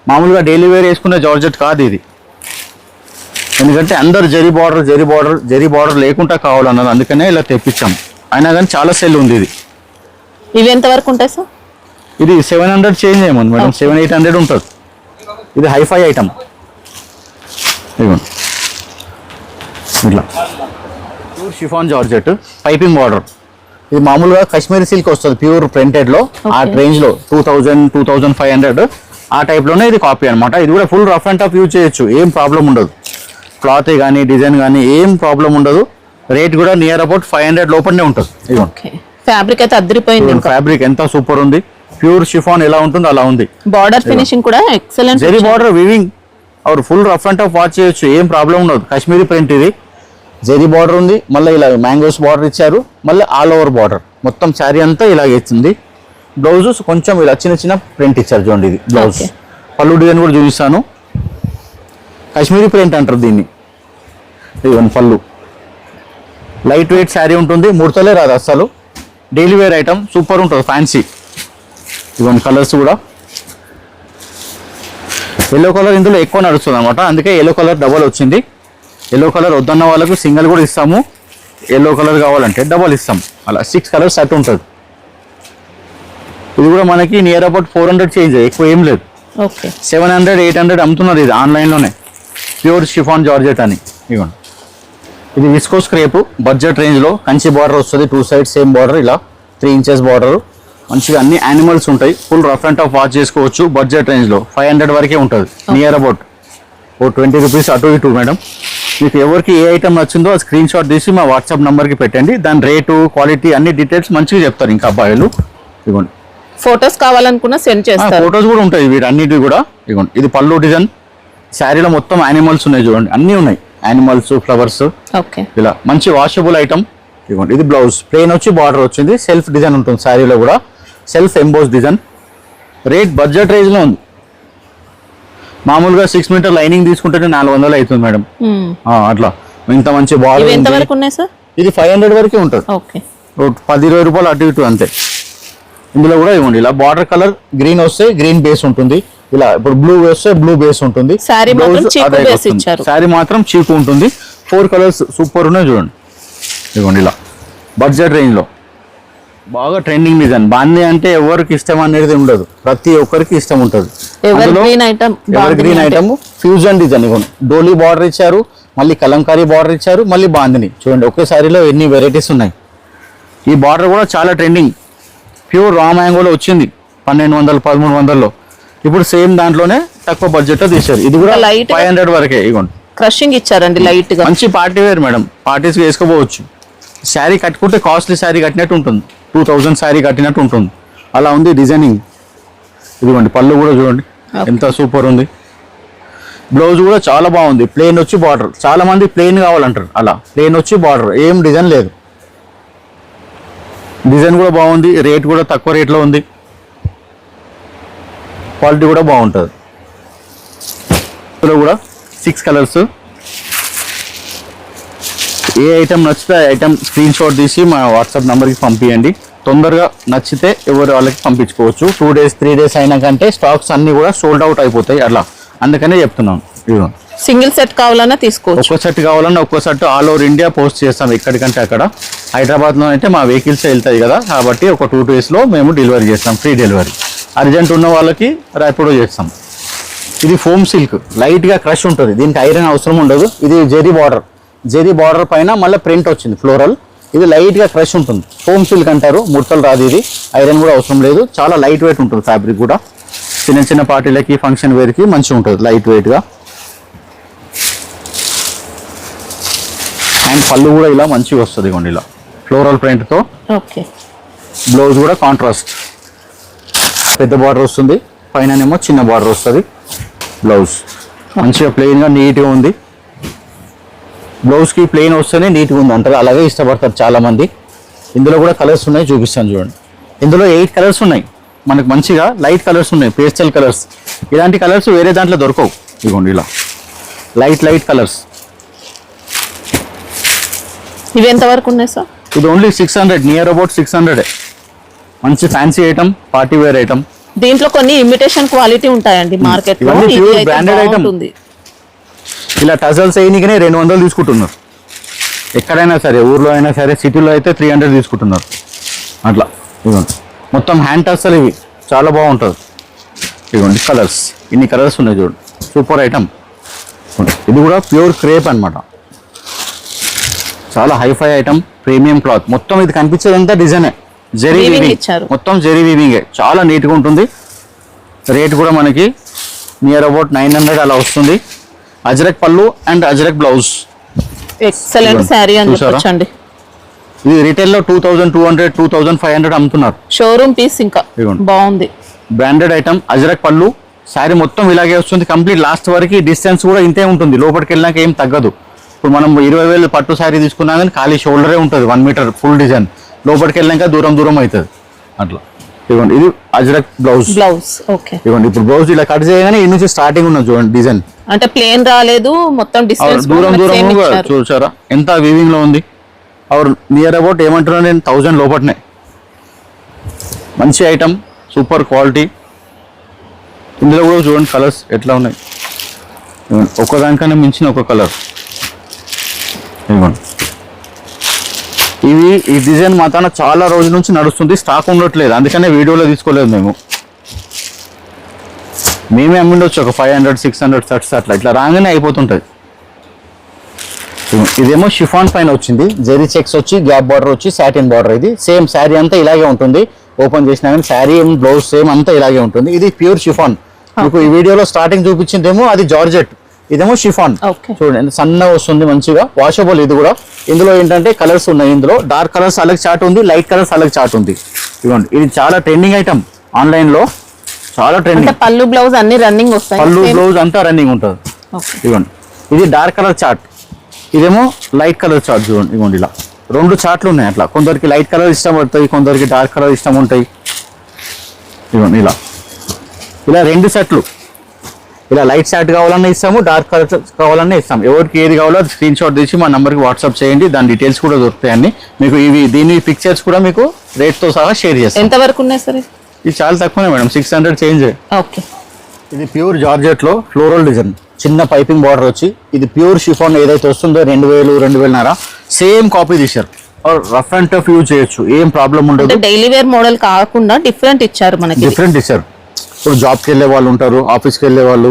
[SPEAKER 1] మామూలుగా డైలీ వేర్ వేసుకునే జార్జెట్ కాదు ఇది, ఎందుకంటే అందరు జరీ బార్డర్ లేకుండా కావాలన్నారు, అందుకనే ఇలా తెప్పించాం. అయినా కానీ చాలా సెల్ ఉంది ఇది.
[SPEAKER 2] ఇవి ఎంత వరకు ఉంటాయి సార్?
[SPEAKER 1] ఇది 700 చేంజ్ ఏముంది మేడం, 700-800 ఉంటుంది. ఇది హైఫై ఐటమ్. ఇట్లా pure chiffon georgette, piping border. ఇది మామూలుగా కాశ్మీరీ సిల్క్ వస్తుంది ప్యూర్ ప్రింటెడ్ లో, ఆ రేంజ్ లో 2000-2500 ఆ టైప్ లోనే ఇది కాపీ అనమాట. ఇది కూడా full rough and tough use చేయొచ్చు, ఏం ప్రాబ్లం ఉండదు. క్లాత్ కానీ డిజైన్ కానీ ఏం ప్రాబ్లం ఉండదు. రేట్ కూడా నియర్ అబౌట్ 500 లోపలనే ఉంటుంది.
[SPEAKER 2] ఫ్యాబ్రిక్ అయితే అదిరిపోయింది,
[SPEAKER 1] ఫ్యాబ్రిక్ ఎంత సూపర్ ఉంది. ప్యూర్ షిఫాన్ ఎలా ఉంటుందో అలా ఉంది.
[SPEAKER 2] బార్డర్ ఫినిషింగ్ కూడా excellent,
[SPEAKER 1] zari border weaving are full rough and tough wash చేయొచ్చు, ఏం ప్రాబ్లం ఉండదు. కాశ్మీరీ ప్రింట్ ఇది, జరీ బార్డర్ ఉంది, మళ్ళీ ఇలా మ్యాంగోస్ బార్డర్ ఇచ్చారు, మళ్ళీ ఆల్ ఓవర్ బార్డర్ మొత్తం శారీ అంతా ఇలాగే ఇచ్చింది. బ్లౌజ్ కొంచెం ఇలా చిన్న ప్రింట్ ఇచ్చారు చూడండి. ఇది బ్లౌజ్. పళ్ళు డిజైన్ కూడా చూపిస్తాను. కాశ్మీరీ ప్రింట్ అంటారు దీన్ని. ఇదిగోండి పళ్ళు, లైట్ వెయిట్ శారీ ఉంటుంది, ముడతలే రాదు అసలు. డైలీ వేర్ ఐటమ్ సూపర్ ఉంటుంది, ఫ్యాన్సీ. ఇవన్నీ కలర్స్ కూడా ఎల్లో కలర్ ఇందులో ఎక్కువ నడుస్తుంది అనమాట, అందుకే ఎల్లో కలర్ డబల్ వచ్చింది. ఎల్లో కలర్ వద్దన్న వాళ్ళకు సింగిల్ కూడా ఇస్తాము, ఎల్లో కలర్ కావాలంటే డబల్ ఇస్తాం. అలా 6 కలర్స్ సెట్ ఉంటుంది. ఇది కూడా మనకి నియర్ అబౌట్ 400 చేంజ్, ఎక్కువ ఏం లేదు. 700-800 అమ్ముతున్నారు ఇది ఆన్లైన్లోనే, ప్యూర్ షిఫాన్ జార్జెట్ అని. ఇవ్వండి, ఇది విస్కోస్ క్రేప్, బడ్జెట్ రేంజ్లో, కంచి బార్డర్ వస్తుంది, 2 sides సేమ్ బార్డర్, ఇలా 3 inches బార్డర్. మంచిగా అన్ని యానిమల్స్ ఉంటాయి, full rough and tough watch చేసుకోవచ్చు. బడ్జెట్ రేంజ్లో 500 వరకే ఉంటుంది, నియర్ అబౌట్ 20 రూపీస్ అటు ఇటు. మేడం, మీకు ఎవరికి ఏ ఐటమ్ నచ్చిందో ఆ స్క్రీన్ షాట్ తీసి మా వాట్సాప్ నెంబర్కి పెట్టండి, దాని రేటు, క్వాలిటీ అన్ని డీటెయిల్స్ మంచిగా చెప్తారు ఇంకా అబ్బాయిలు. ఇదిగోండి,
[SPEAKER 2] ఫొటోస్ కావాలనుకున్నా సెండ్ చేస్తారు,
[SPEAKER 1] ఫొటోస్ కూడా ఉంటాయి వీటన్నిటి కూడా. ఇదిగోండి, ఇది పళ్ళు డిజైన్, శారీలో మొత్తం యానిమల్స్ ఉన్నాయి చూడండి, అన్నీ ఉన్నాయి, యానిమల్స్, ఫ్లవర్స్. ఇలా మంచి వాషబుల్ ఐటమ్. ఇదిగోండి, ఇది బ్లౌజ్ ప్లెయిన్ వచ్చి బార్డర్ వచ్చింది, సెల్ఫ్ డిజైన్ ఉంటుంది శారీలో కూడా, self emboss design. Rate budget రేంజ్లో ఉంది. మామూలుగా 6 మీటర్ లైనింగ్ తీసుకుంటే 400 అవుతుంది మేడం. అట్లా ఇంత మంచి బార్డర్. ఇది 500 వరకే ఉంటుంది, 10-20 రూపాయలు అటు ఇటు అంతే. ఇందులో కూడా ఇవ్వండి, ఇలా బార్డర్ కలర్ గ్రీన్ వస్తే గ్రీన్ బేస్ ఉంటుంది, ఇలా ఇప్పుడు బ్లూ వస్తే బ్లూ బేస్ ఉంటుంది. శారీ మాత్రం చీకు ఉంటుంది. 4 కలర్స్ సూపర్ ఉన్నాయి చూడండి. ఇదిగోండి, ఇలా బడ్జెట్ రేంజ్ లో బాగా ట్రెండింగ్ డిజైన్. బాందీ అంటే ఎవరికి ఇష్టం అనేది ఉండదు, ప్రతి ఒక్కరికి ఇష్టం ఉంటుంది. Ever green item, fusion design. ఇవ్వండి, డోలీ బార్డర్ ఇచ్చారు, మళ్ళీ కలంకారీ బార్డర్ ఇచ్చారు, మళ్ళీ బాందిని. చూడండి, ఒకే సారీలో ఎన్ని వెరైటీస్ ఉన్నాయి. ఈ బార్డర్ కూడా చాలా ట్రెండింగ్, ప్యూర్ రా మ్యాంగోలో వచ్చింది 1200-1300లో. ఇప్పుడు సేమ్ దాంట్లోనే తక్కువ బడ్జెట్ లో తీశారు. ఇది కూడా 500 వరకే. ఇవ్వండి,
[SPEAKER 2] క్రషింగ్ ఇచ్చారండి లైట్ గా,
[SPEAKER 1] మంచి పార్టీ వేర్ మేడం, పార్టీస్ వేసుకోవచ్చు. శారీ కట్టుకుంటే కాస్ట్లీ శారీ కట్టినట్టు ఉంటుంది, 2000 శారీ కట్టినట్టు ఉంటుంది, అలా ఉంది డిజైనింగ్. ఇదిగోండి, పళ్ళు కూడా చూడండి ఎంత సూపర్ ఉంది. బ్లౌజ్ కూడా చాలా బాగుంది, ప్లెయిన్ వచ్చి బార్డర్. చాలా మంది ప్లెయిన్ కావాలంటారు, అలా ప్లెయిన్ వచ్చి బార్డర్, ఏం డిజైన్ లేదు. డిజైన్ కూడా బాగుంది, రేట్ కూడా తక్కువ రేట్లో ఉంది, క్వాలిటీ కూడా బాగుంటుంది. ఇందులో కూడా 6 కలర్స్. ఏ ఐటమ్ నచ్చితే ఆ ఐటమ్ స్క్రీన్ షాట్ తీసి మా వాట్సాప్ నెంబర్కి పంపించండి. తొందరగా నచ్చితే ఎవరు వాళ్ళకి పంపించుకోవచ్చు. 2 days 3 days అయినా కంటే స్టాక్స్ అన్నీ కూడా సోల్డ్ అవుట్ అయిపోతాయి, అలా అందుకనే చెప్తున్నాను. ఇదిగో
[SPEAKER 2] సింగిల్ సెట్ కావాలన్నా తీసుకోవచ్చు.
[SPEAKER 1] ఒక్కో సెట్ కావాలన్నా ఒక్కో set all over India post చేస్తాం, ఎక్కడికంటే అక్కడ. హైదరాబాద్లో అయితే మా వెహికల్స్ వెళ్తాయి కదా, కాబట్టి ఒక 2 daysలో మేము డెలివరీ చేస్తాం, ఫ్రీ డెలివరీ. అర్జెంట్ ఉన్న వాళ్ళకి ర్యాపిడో చేస్తాం. ఇది ఫోమ్ సిల్క్, లైట్గా క్రష్ ఉంటుంది, దీనికి ఐరన్ అవసరం ఉండదు. ఇది జెరీ బార్డర్ పైన మళ్ళీ ప్రింట్ వచ్చింది ఫ్లోరల్. ఇది లైట్గా క్రష్ ఉంటుంది, ఫోమ్ సిల్క్ అంటారు, ముడతలు రాదు. ఇది ఐరన్ కూడా అవసరం లేదు, చాలా లైట్ వెయిట్ ఉంటుంది ఫ్యాబ్రిక్ కూడా. చిన్న చిన్న పార్టీలకి ఫంక్షన్ వేర్కి మంచిగా ఉంటుంది, లైట్ వెయిట్గా. అండ్ పళ్ళు కూడా ఇలా మంచిగా వస్తుంది, ఇవ్వండి ఇలా ఫ్లోరల్ ప్రింట్తో.
[SPEAKER 2] ఓకే.
[SPEAKER 1] బ్లౌజ్ కూడా కాంట్రాస్ట్, పెద్ద బార్డర్ వస్తుంది, పైననేమో చిన్న బార్డర్ వస్తుంది. బ్లౌజ్ మంచిగా ప్లెయిన్గా నీట్గా ఉంది. బ్లౌజ్కి ప్లెయిన్ వస్తేనే నీట్గా ఉంది అంటారు, అలాగే ఇష్టపడతారు చాలామంది. ఇందులో కూడా కలర్స్ ఉన్నాయి, చూపిస్తాను చూడండి. ఇందులో 8 కలర్స్ ఉన్నాయి మనకు, మంచిగా లైట్ కలర్స్ ఉన్నాయి, పేస్టల్ కలర్స్. ఇలాంటి కలర్స్ వేరే దాంట్లో దొరకవు. ఇదిగోండి ఇలా లైట్ కలర్స్.
[SPEAKER 2] ఇవి ఎంత వరకు ఉన్నాయి సార్?
[SPEAKER 1] ఇది ఓన్లీ 600, నియర్ అబౌట్ 600. మంచి fancy item, party wear item.
[SPEAKER 2] దీంట్లో కొన్ని ఇమిటేషన్ క్వాలిటీ ఉంటాయండి మార్కెట్ లో,
[SPEAKER 1] ఇవన్నీ ప్యూర్ బ్రాండెడ్ ఐటమ్. ఇలా టజల్స్ అయినగానే 200 తీసుకుంటున్నారు. ఎక్కడైనా సరే, ఊర్లో అయినా సరే, సిటీలో అయితే 300 తీసుకుంటున్నారు అట్లా. ఇదిగోండి మొత్తం హ్యాండ్ టస్సలు, ఇవి చాలా బాగుంటుంది. ఇదిగోండి కలర్స్, ఇన్ని కలర్స్ ఉన్నాయి చూడండి, సూపర్ ఐటమ్. ఇది కూడా ప్యూర్ క్రేప్ అన్నమాట, చాలా హైఫై ఐటమ్, ప్రీమియం క్లాత్. మొత్తం ఇది కనిపించేదంతా డిజైనే, జెరీ వీవింగ్, మొత్తం జెరీ వీవింగే, చాలా నీట్గా ఉంటుంది. రేట్ కూడా మనకి నియర్ అబౌట్ 900 అలా వస్తుంది. Ajrakh pallu and Ajrakh blouse.
[SPEAKER 2] Excellent sari అని చెప్పొచ్చండి.
[SPEAKER 1] ఇది రిటైల్లో 2200, 2500 అమ్ముతున్నారు.
[SPEAKER 2] షోరూమ్ పీస్ ఇంకా బాగుంది.
[SPEAKER 1] బ్రాండెడ్ ఐటమ్, అజ్రక్ పళ్ళు. శారీ మొత్తం ఇలాగే వస్తుంది కంప్లీట్. లాస్ట్ వరకు డిస్టెన్స్ కూడా ఇంతే ఉంటుంది, లోపలికి వెళ్ళినాక ఏం తగ్గదు. ఇప్పుడు మనం 20,000 పట్టు శారీ తీసుకున్నా కానీ ఖాళీ షోల్డరే ఉంటుంది, 1 మీటర్ ఫుల్ డిజైన్. లోపలికి వెళ్ళాక దూరం అవుతుంది అట్లా. ఇవ్వండి ఇది అజ్రక్ బ్లౌజ్.
[SPEAKER 2] ఓకే.
[SPEAKER 1] ఇవ్వండి ఇప్పుడు బ్లౌజ్ ఇలా కట్ చేయగానే ఈ నుంచి స్టార్టింగ్ ఉన్నది చూడండి డిజైన్.
[SPEAKER 2] అంటే ప్లేన్ రాలేదు, మొత్తం డిస్టెన్స్
[SPEAKER 1] దూరం చూసారా ఎంత వీవింగ్ లో ఉంది. అవర్ నియర్ అబౌట్ ఏమంటున్నా నేను 1000 లోపట్నే. మంచి ఐటమ్, సూపర్ క్వాలిటీ. ఇందులో కూడా చూడండి కలర్స్ ఎట్లా ఉన్నాయి, ఒక్కదానికన్నా మించిన ఒక కలర్. ఇవ్వండి ఈ డిజైన్ మాత్రం చాలా రోజుల నుంచి నడుస్తుంది, స్టాక్ ఉండట్లేదు, అందుకనే వీడియోలో తీసుకోలేదు. మేమే అమ్మిండొచ్చు ఒక 500, 600 షర్ట్స్ అట్లా, ఇట్లా రాగానే అయిపోతుంటుంది. ఇదేమో షిఫాన్ పైన వచ్చింది, జెరీ చెక్స్ వచ్చి, గ్యాప్ బార్డర్ వచ్చి, సాటిన్ బార్డర్. ఇది సేమ్ శారీ అంతా ఇలాగే ఉంటుంది, ఓపెన్ చేసినా కానీ శారీ బ్లౌజ్ సేమ్ అంతా ఇలాగే ఉంటుంది. ఇది ప్యూర్ షిఫాన్. మీకు ఈ వీడియోలో స్టార్టింగ్ చూపించిందేమో అది జార్జెట్, ఇదేమో షిఫాన్. చూడండి సన్నగా వస్తుంది, మంచిగా వాషబుల్. ఇది కూడా ఇందులో ఏంటంటే కలర్స్ ఉన్నాయి, ఇందులో డార్క్ కలర్స్ అలాగే చార్ట్ ఉంది, లైట్ కలర్స్ అలాగే చార్ట్ ఉంది. ఇవ్వండి ఇది చాలా ట్రెండింగ్ ఐటమ్ ఆన్లైన్ లో, చాలా ట్రెండింగ్.
[SPEAKER 2] పళ్ళు బ్లౌజ్ అన్ని రన్నింగ్ వస్తాయి,
[SPEAKER 1] పళ్ళు బ్లౌజ్ అంతా రన్నింగ్ ఉంటుంది. ఇవ్వండి ఇది డార్క్ కలర్ చార్ట్, ఇదేమో లైట్ కలర్ చార్ట్. చూడండి ఇవ్వండి ఇలా 2 చార్ట్లు ఉన్నాయి అట్లా. కొందరికి లైట్ కలర్ ఇష్టం పడుతుంది, కొందరికి డార్క్ కలర్ ఇష్టం ఉంటాయి. ఇవ్వండి ఇలా 2 సెట్లు. ఇలా లైట్ షార్ట్ కావాలన్నా ఇస్తాము, డార్క్ కలర్ కావాలన్నా ఇస్తాము. ఎవరికి ఏది కావాలో అది స్క్రీన్ షాట్ తీసి మా నెంబర్కి వాట్సాప్ చేయండి, దాని డీటెయిల్స్ కూడా దొరుకుతాయని మీకు. దీని పిక్చర్స్ కూడా మీకు రేట్తో సహా షేర్ చేస్తాం.
[SPEAKER 2] ఎంత వరకు ఉన్నాయి సార్?
[SPEAKER 1] ఇది చాలా తక్కువనే మేడం, 600 చేంజ్.
[SPEAKER 2] ఓకే.
[SPEAKER 1] ఇది ప్యూర్ జార్జెట్లో ఫ్లోరల్ డిజైన్, చిన్న పైపింగ్ బార్డర్ వచ్చి. ఇది ప్యూర్ షిఫాన్ ఏదైతే వస్తుందో 2000, 2000 సేమ్ కాపీ తీశారు. రఫ్ అండ్ టఫ్ యూజ్ చేయొచ్చు, ఏం ప్రాబ్లం ఉండదు.
[SPEAKER 2] డైలీ వేర్ మోడల్ కాకుండా డిఫరెంట్ ఇచ్చారు మనకి,
[SPEAKER 1] డిఫరెంట్ ఇచ్చారు. ఇప్పుడు జాబ్కి వెళ్ళే వాళ్ళు ఉంటారు, ఆఫీస్కి వెళ్ళే వాళ్ళు,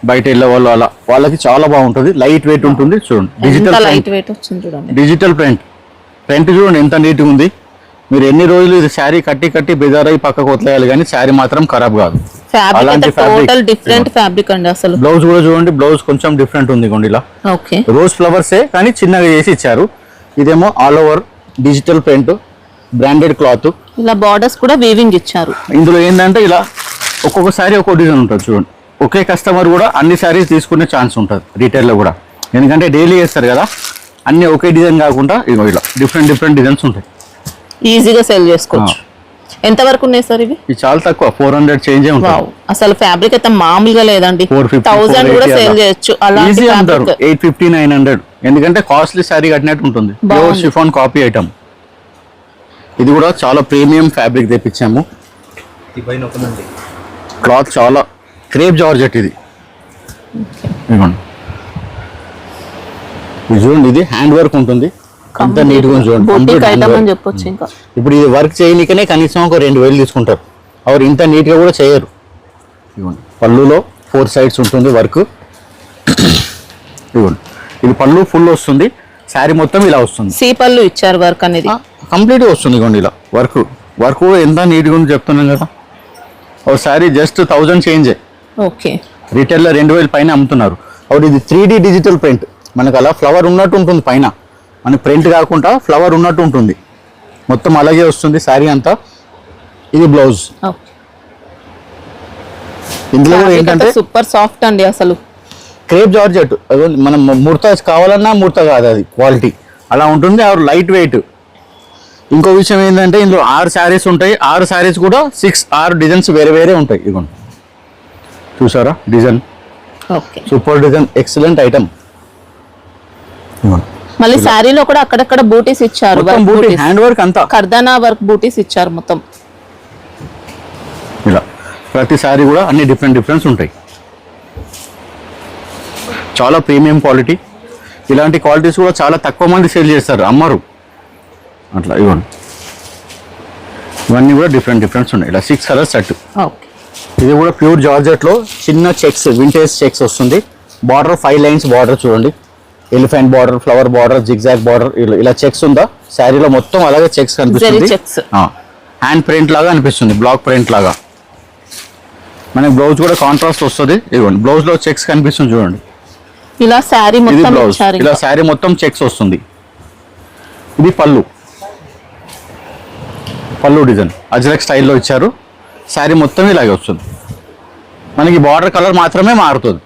[SPEAKER 1] బయట వెళ్ళే వాళ్ళు, అలా వాళ్ళకి చాలా బాగుంటుంది. లైట్ వెయిట్ ఉంటుంది. చూడండి డిజిటల్ ప్రింట్ చూడండి ఎంత నీట్గా ఉంది. మీరు ఎన్ని రోజులు ఇది శారీ కట్టి బెజారై పక్కకు వదిలేయాలి కానీ శారీ మాత్రం ఖరాబ్ కాదు. అలాంటి
[SPEAKER 2] ఫ్యాబ్రిక్ అండి అసలు.
[SPEAKER 1] బ్లౌజ్ కూడా చూడండి, బ్లౌజ్ కొంచెం డిఫరెంట్ ఉంది ఇలా రోజ్ ఫ్లవర్సే కానీ చిన్నగా చేసి ఇచ్చారు. ఇదేమో all over digital print, branded cloth.
[SPEAKER 2] ఇలా బార్డర్స్ కూడా వీవింగ్ ఇచ్చారు.
[SPEAKER 1] ఇందులో ఏంటంటే ఇలా ఒక్కొక్క శారీ ఒక్కొక్క డిజైన్ ఉంటుంది. చూడండి ఒకే కస్టమర్ కూడా అన్ని శారీస్ తీసుకునే ఛాన్స్ ఉంటుంది రీటైల్లో కూడా, ఎందుకంటే డైలీ చేస్తారు కదా. అన్ని ఒకే డిజైన్ కాకుండా ఇలా డిఫరెంట్ డిజైన్స్ ఉంటాయి,
[SPEAKER 2] ఈజీగా సేల్ చేసుకోవచ్చు. ఎంత వరకు ఉన్నాయి సార్ ఇవి?
[SPEAKER 1] ఇది చాలా తక్కువ, 400 చేంజ్ ఉంటుంది.
[SPEAKER 2] అసలు ఫ్యాబ్రిక్ అయితే మామూలుగా లేదండి, 1000 కూడా సేల్ చేయొచ్చు. అలాంటి
[SPEAKER 1] 850, 900, ఎందుకంటే కాస్ట్లీ శారీ కట్టినట్టు ఉంటుంది. Pure chiffon copy item. ఇది కూడా చాలా ప్రీమియం ఫ్యాబ్రిక్ తెప్పించాము. క్లాత్ చాలా క్రేప్ జార్జెట్. ఇది ఇది చూడండి, ఇది హ్యాండ్ వర్క్ ఉంటుంది, అంత నీట్ గా చూడండి.
[SPEAKER 2] Boutique
[SPEAKER 1] complete hand
[SPEAKER 2] item
[SPEAKER 1] work.
[SPEAKER 2] అని చెప్పొచ్చు. ఇంకా
[SPEAKER 1] ఇప్పుడు ఇది వర్క్ చేయనికనే కనీసం ఒక 2000 తీసుకుంటారు. ఎవరు ఇంత నీట్ గా కూడా చేయరు. ఇవ్వండి, పళ్ళులో 4 sides ఉంటుంది వర్క్. ఇవ్వండి, ఇది పళ్ళు ఫుల్ వస్తుంది, శారీ మొత్తం ఇలా వస్తుంది.
[SPEAKER 2] సీ పళ్ళు ఇచ్చారు వర్క్ అనేది.
[SPEAKER 1] కంప్లీట్గా వస్తుంది. ఇవ్వండి, ఇలా వర్క్ కూడా ఎంత నీట్గా ఉంది చెప్తున్నాం కదా. ఒక శారీ జస్ట్ 1000 చేంజే.
[SPEAKER 2] ఓకే,
[SPEAKER 1] రిటైల్లో 2000 పైన అమ్ముతున్నారు. అప్పుడు ఇది 3D డిజిటల్ ప్రింట్, మనకు అలా ఫ్లవర్ ఉన్నట్టు ఉంటుంది పైన, మన ప్రింట్ కాకుండా ఫ్లవర్ ఉన్నట్టు ఉంటుంది, మొత్తం అలాగే వస్తుంది శారీ అంతా. ఇది బ్లౌజ్. ఇందులో కూడా ఏంటంటే
[SPEAKER 2] సూపర్ సాఫ్ట్ అండి, అసలు
[SPEAKER 1] క్రేప్ జార్జెట్. మనం ముర్తా కావాలన్నా ముర్తా కాదు, అది క్వాలిటీ అలా ఉంటుంది. ఆరు లైట్ వెయిట్. ఇంకో విషయం ఏంటంటే ఇందులో 6 శారీస్ ఉంటాయి. 6 శారీస్ కూడా 6 డిజైన్స్ వేరే వేరే ఉంటాయి. ఇదిగోండి, చూసారా design,
[SPEAKER 2] okay,
[SPEAKER 1] super design, excellent item.
[SPEAKER 2] మళ్ళీ శారీలో కూడా అక్కడక్కడ బూటీస్ ఇచ్చారు,
[SPEAKER 1] హ్యాండ్ వర్క్ అంతా
[SPEAKER 2] కర్దానా వర్క్ బూటీస్ ఇచ్చారు మొత్తం.
[SPEAKER 1] ఇలా ప్రతి శారీ కూడా అన్ని డిఫరెన్స్ ఉంటాయి. చాలా ప్రీమియం క్వాలిటీ. ఇలాంటి క్వాలిటీస్ కూడా చాలా తక్కువ మంది సేల్ చేస్తారు, అమ్మరు అట్లా. ఇవ్వండి, ఇవన్నీ కూడా డిఫరెన్స్ ఉన్నాయి. ఇలా 6 కలర్స్ సెట్.
[SPEAKER 2] ఓకే,
[SPEAKER 1] ఇది కూడా ప్యూర్ జార్జెట్లో చిన్న చెక్స్, వింటేజ్ చెక్స్ వస్తుంది. బార్డర్ 5 లైన్స్ బార్డర్ చూడండి, elephant border, flower border, zigzag border, ఇలా చెక్స్ ఉందా శారీలో మొత్తం అలాగే చెక్స్ కనిపిస్తుంది. హ్యాండ్ ప్రింట్ లాగా అనిపిస్తుంది, బ్లాక్ ప్రింట్ లాగా. మనకి బ్లౌజ్ కూడా కాంట్రాస్ట్ వస్తుంది. ఇదిగోండి, బ్లౌజ్ లో చెక్స్ కనిపిస్తుంది చూడండి.
[SPEAKER 2] ఇలా శారీ మొత్తం
[SPEAKER 1] బ్లౌజ్, ఇలా శారీ మొత్తం చెక్స్ వస్తుంది. ఇది పళ్ళు డిజైన్ అజ్రక్ స్టైల్లో ఇచ్చారు. శారీ మొత్తం ఇలాగే వస్తుంది. మనకి బార్డర్ కలర్ మాత్రమే మారుతుంది.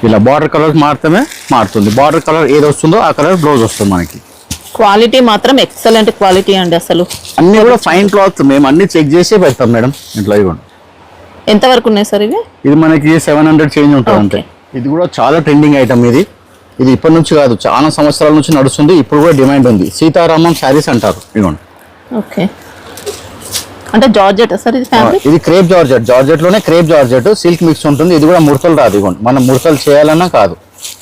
[SPEAKER 1] ఇలా బార్డర్ కలర్ మారుతుంది. బార్డర్ కలర్ ఏది వస్తుందో ఆ కలర్ బ్లౌజ్ వస్తుంది. మనకి
[SPEAKER 2] క్వాలిటీ మాత్రం ఎక్సలెంట్ క్వాలిటీ అండి, అసలు
[SPEAKER 1] అన్ని కూడా ఫైన్ క్లాత్. మేము అన్ని చెక్ చేసి పెడతాం మేడం. ఇట్లా ఇవ్వండి.
[SPEAKER 2] ఎంత వరకు ఉన్నాయి సార్ ఇవి?
[SPEAKER 1] ఇది మనకి 700 చేంజ్ ఉంటుంది అంతే. ఇది కూడా చాలా ట్రెండింగ్ ఐటమ్. ఇది ఇప్పటి నుంచి కాదు, చాలా సంవత్సరాల నుంచి నడుస్తుంది. ఇప్పుడు కూడా డిమాండ్ ఉంది. సీతారామం శారీస్ అంటారు. ఇవ్వండి,
[SPEAKER 2] ఓకే, అంటే జార్జెట్ సార్ ఇది ఫ్యాబ్రిక్?
[SPEAKER 1] ఇది క్రేప్ జార్జెట్ లోనే క్రేప్ జార్జెట్, సిల్క్ మిక్స్ ఉంటుంది. ఇది కూడా ముడతలు రాదు. ఇవ్వండి, మనం ముడతలు చేయాలన్నా కాదు.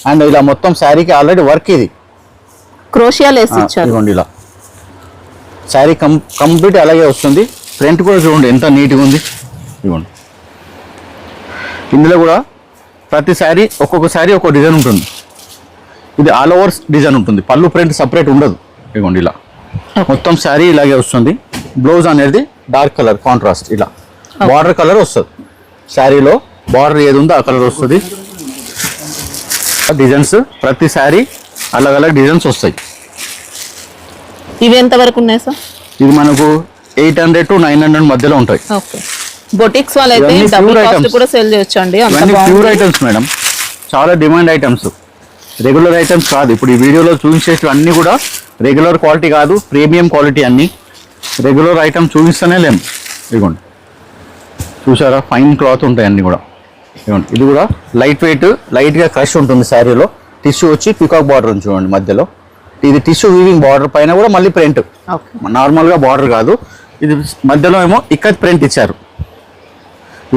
[SPEAKER 1] అండ్ ఇలా మొత్తం శారీకి ఆల్రెడీ వర్క్, ఇది
[SPEAKER 2] క్రోషియా లేస్ ఇచ్చారు.
[SPEAKER 1] ఇవ్వండి, ఇలా శారీ కంప్లీట్ అలాగే వస్తుంది. ఫ్రంట్ కూడా చూడండి ఎంత నీట్గా ఉంది. ఇవ్వండి, ఇందులో కూడా ప్రతి శారీ ఒక్కొక్క శారీ ఒక్కొక్క డిజైన్ ఉంటుంది. ఇది ఆల్ ఓవర్ డిజైన్ ఉంటుంది, పళ్ళు ప్రింట్ సపరేట్ ఉండదు. ఇవ్వండి, ఇలా మొత్తం శారీ ఇలాగే వస్తుంది. బ్లౌజ్ అనేది డార్క్ కలర్ కాంట్రాస్ట్, ఇలా బార్డర్ కలర్ వస్తుంది. శారీలో బార్డర్ ఏది ఉందో ఆ కలర్ వస్తుంది. డిజైన్స్ ప్రతి శారీ అలగ్ డిజైన్స్ వస్తాయి.
[SPEAKER 2] ఇవి ఎంత వరకు ఉన్నాయి సార్?
[SPEAKER 1] ఇది మనకు 800 to 900 మధ్యలో ఉంటాయి.
[SPEAKER 2] ఓకే, బొటిక్స్ వాళ్ళైతే డబుల్ కాస్ట్ కూడా సేల్ చేయొచ్చు అండి.
[SPEAKER 1] ప్యూర్ ఐటమ్స్ మేడం, చాలా డిమాండ్ ఐటమ్స్, రెగ్యులర్ ఐటమ్స్ కాదు. ఇప్పుడు ఈ వీడియోలో చూపించేవి అన్ని కూడా రెగ్యులర్ క్వాలిటీ కాదు, ప్రీమియం క్వాలిటీ. అన్ని రెగ్యులర్ ఐటమ్ చూపిస్తూనే లేము. ఇదిగోండి, చూసారా ఫైన్ క్లాత్ ఉంటాయి అన్ని కూడా. ఇదిగోండి, ఇది కూడా లైట్ వెయిట్, లైట్గా క్రష్ ఉంటుంది శారీలో. టిష్యూ వచ్చి పికాక్ బార్డర్ ఉంది చూడండి మధ్యలో. ఇది టిష్యూ వీవింగ్ బార్డర్ పైన కూడా మళ్ళీ ప్రింట్, నార్మల్గా బార్డర్ కాదు. ఇది మధ్యలో ఏమో ఇక్కత్ ప్రింట్ ఇచ్చారు.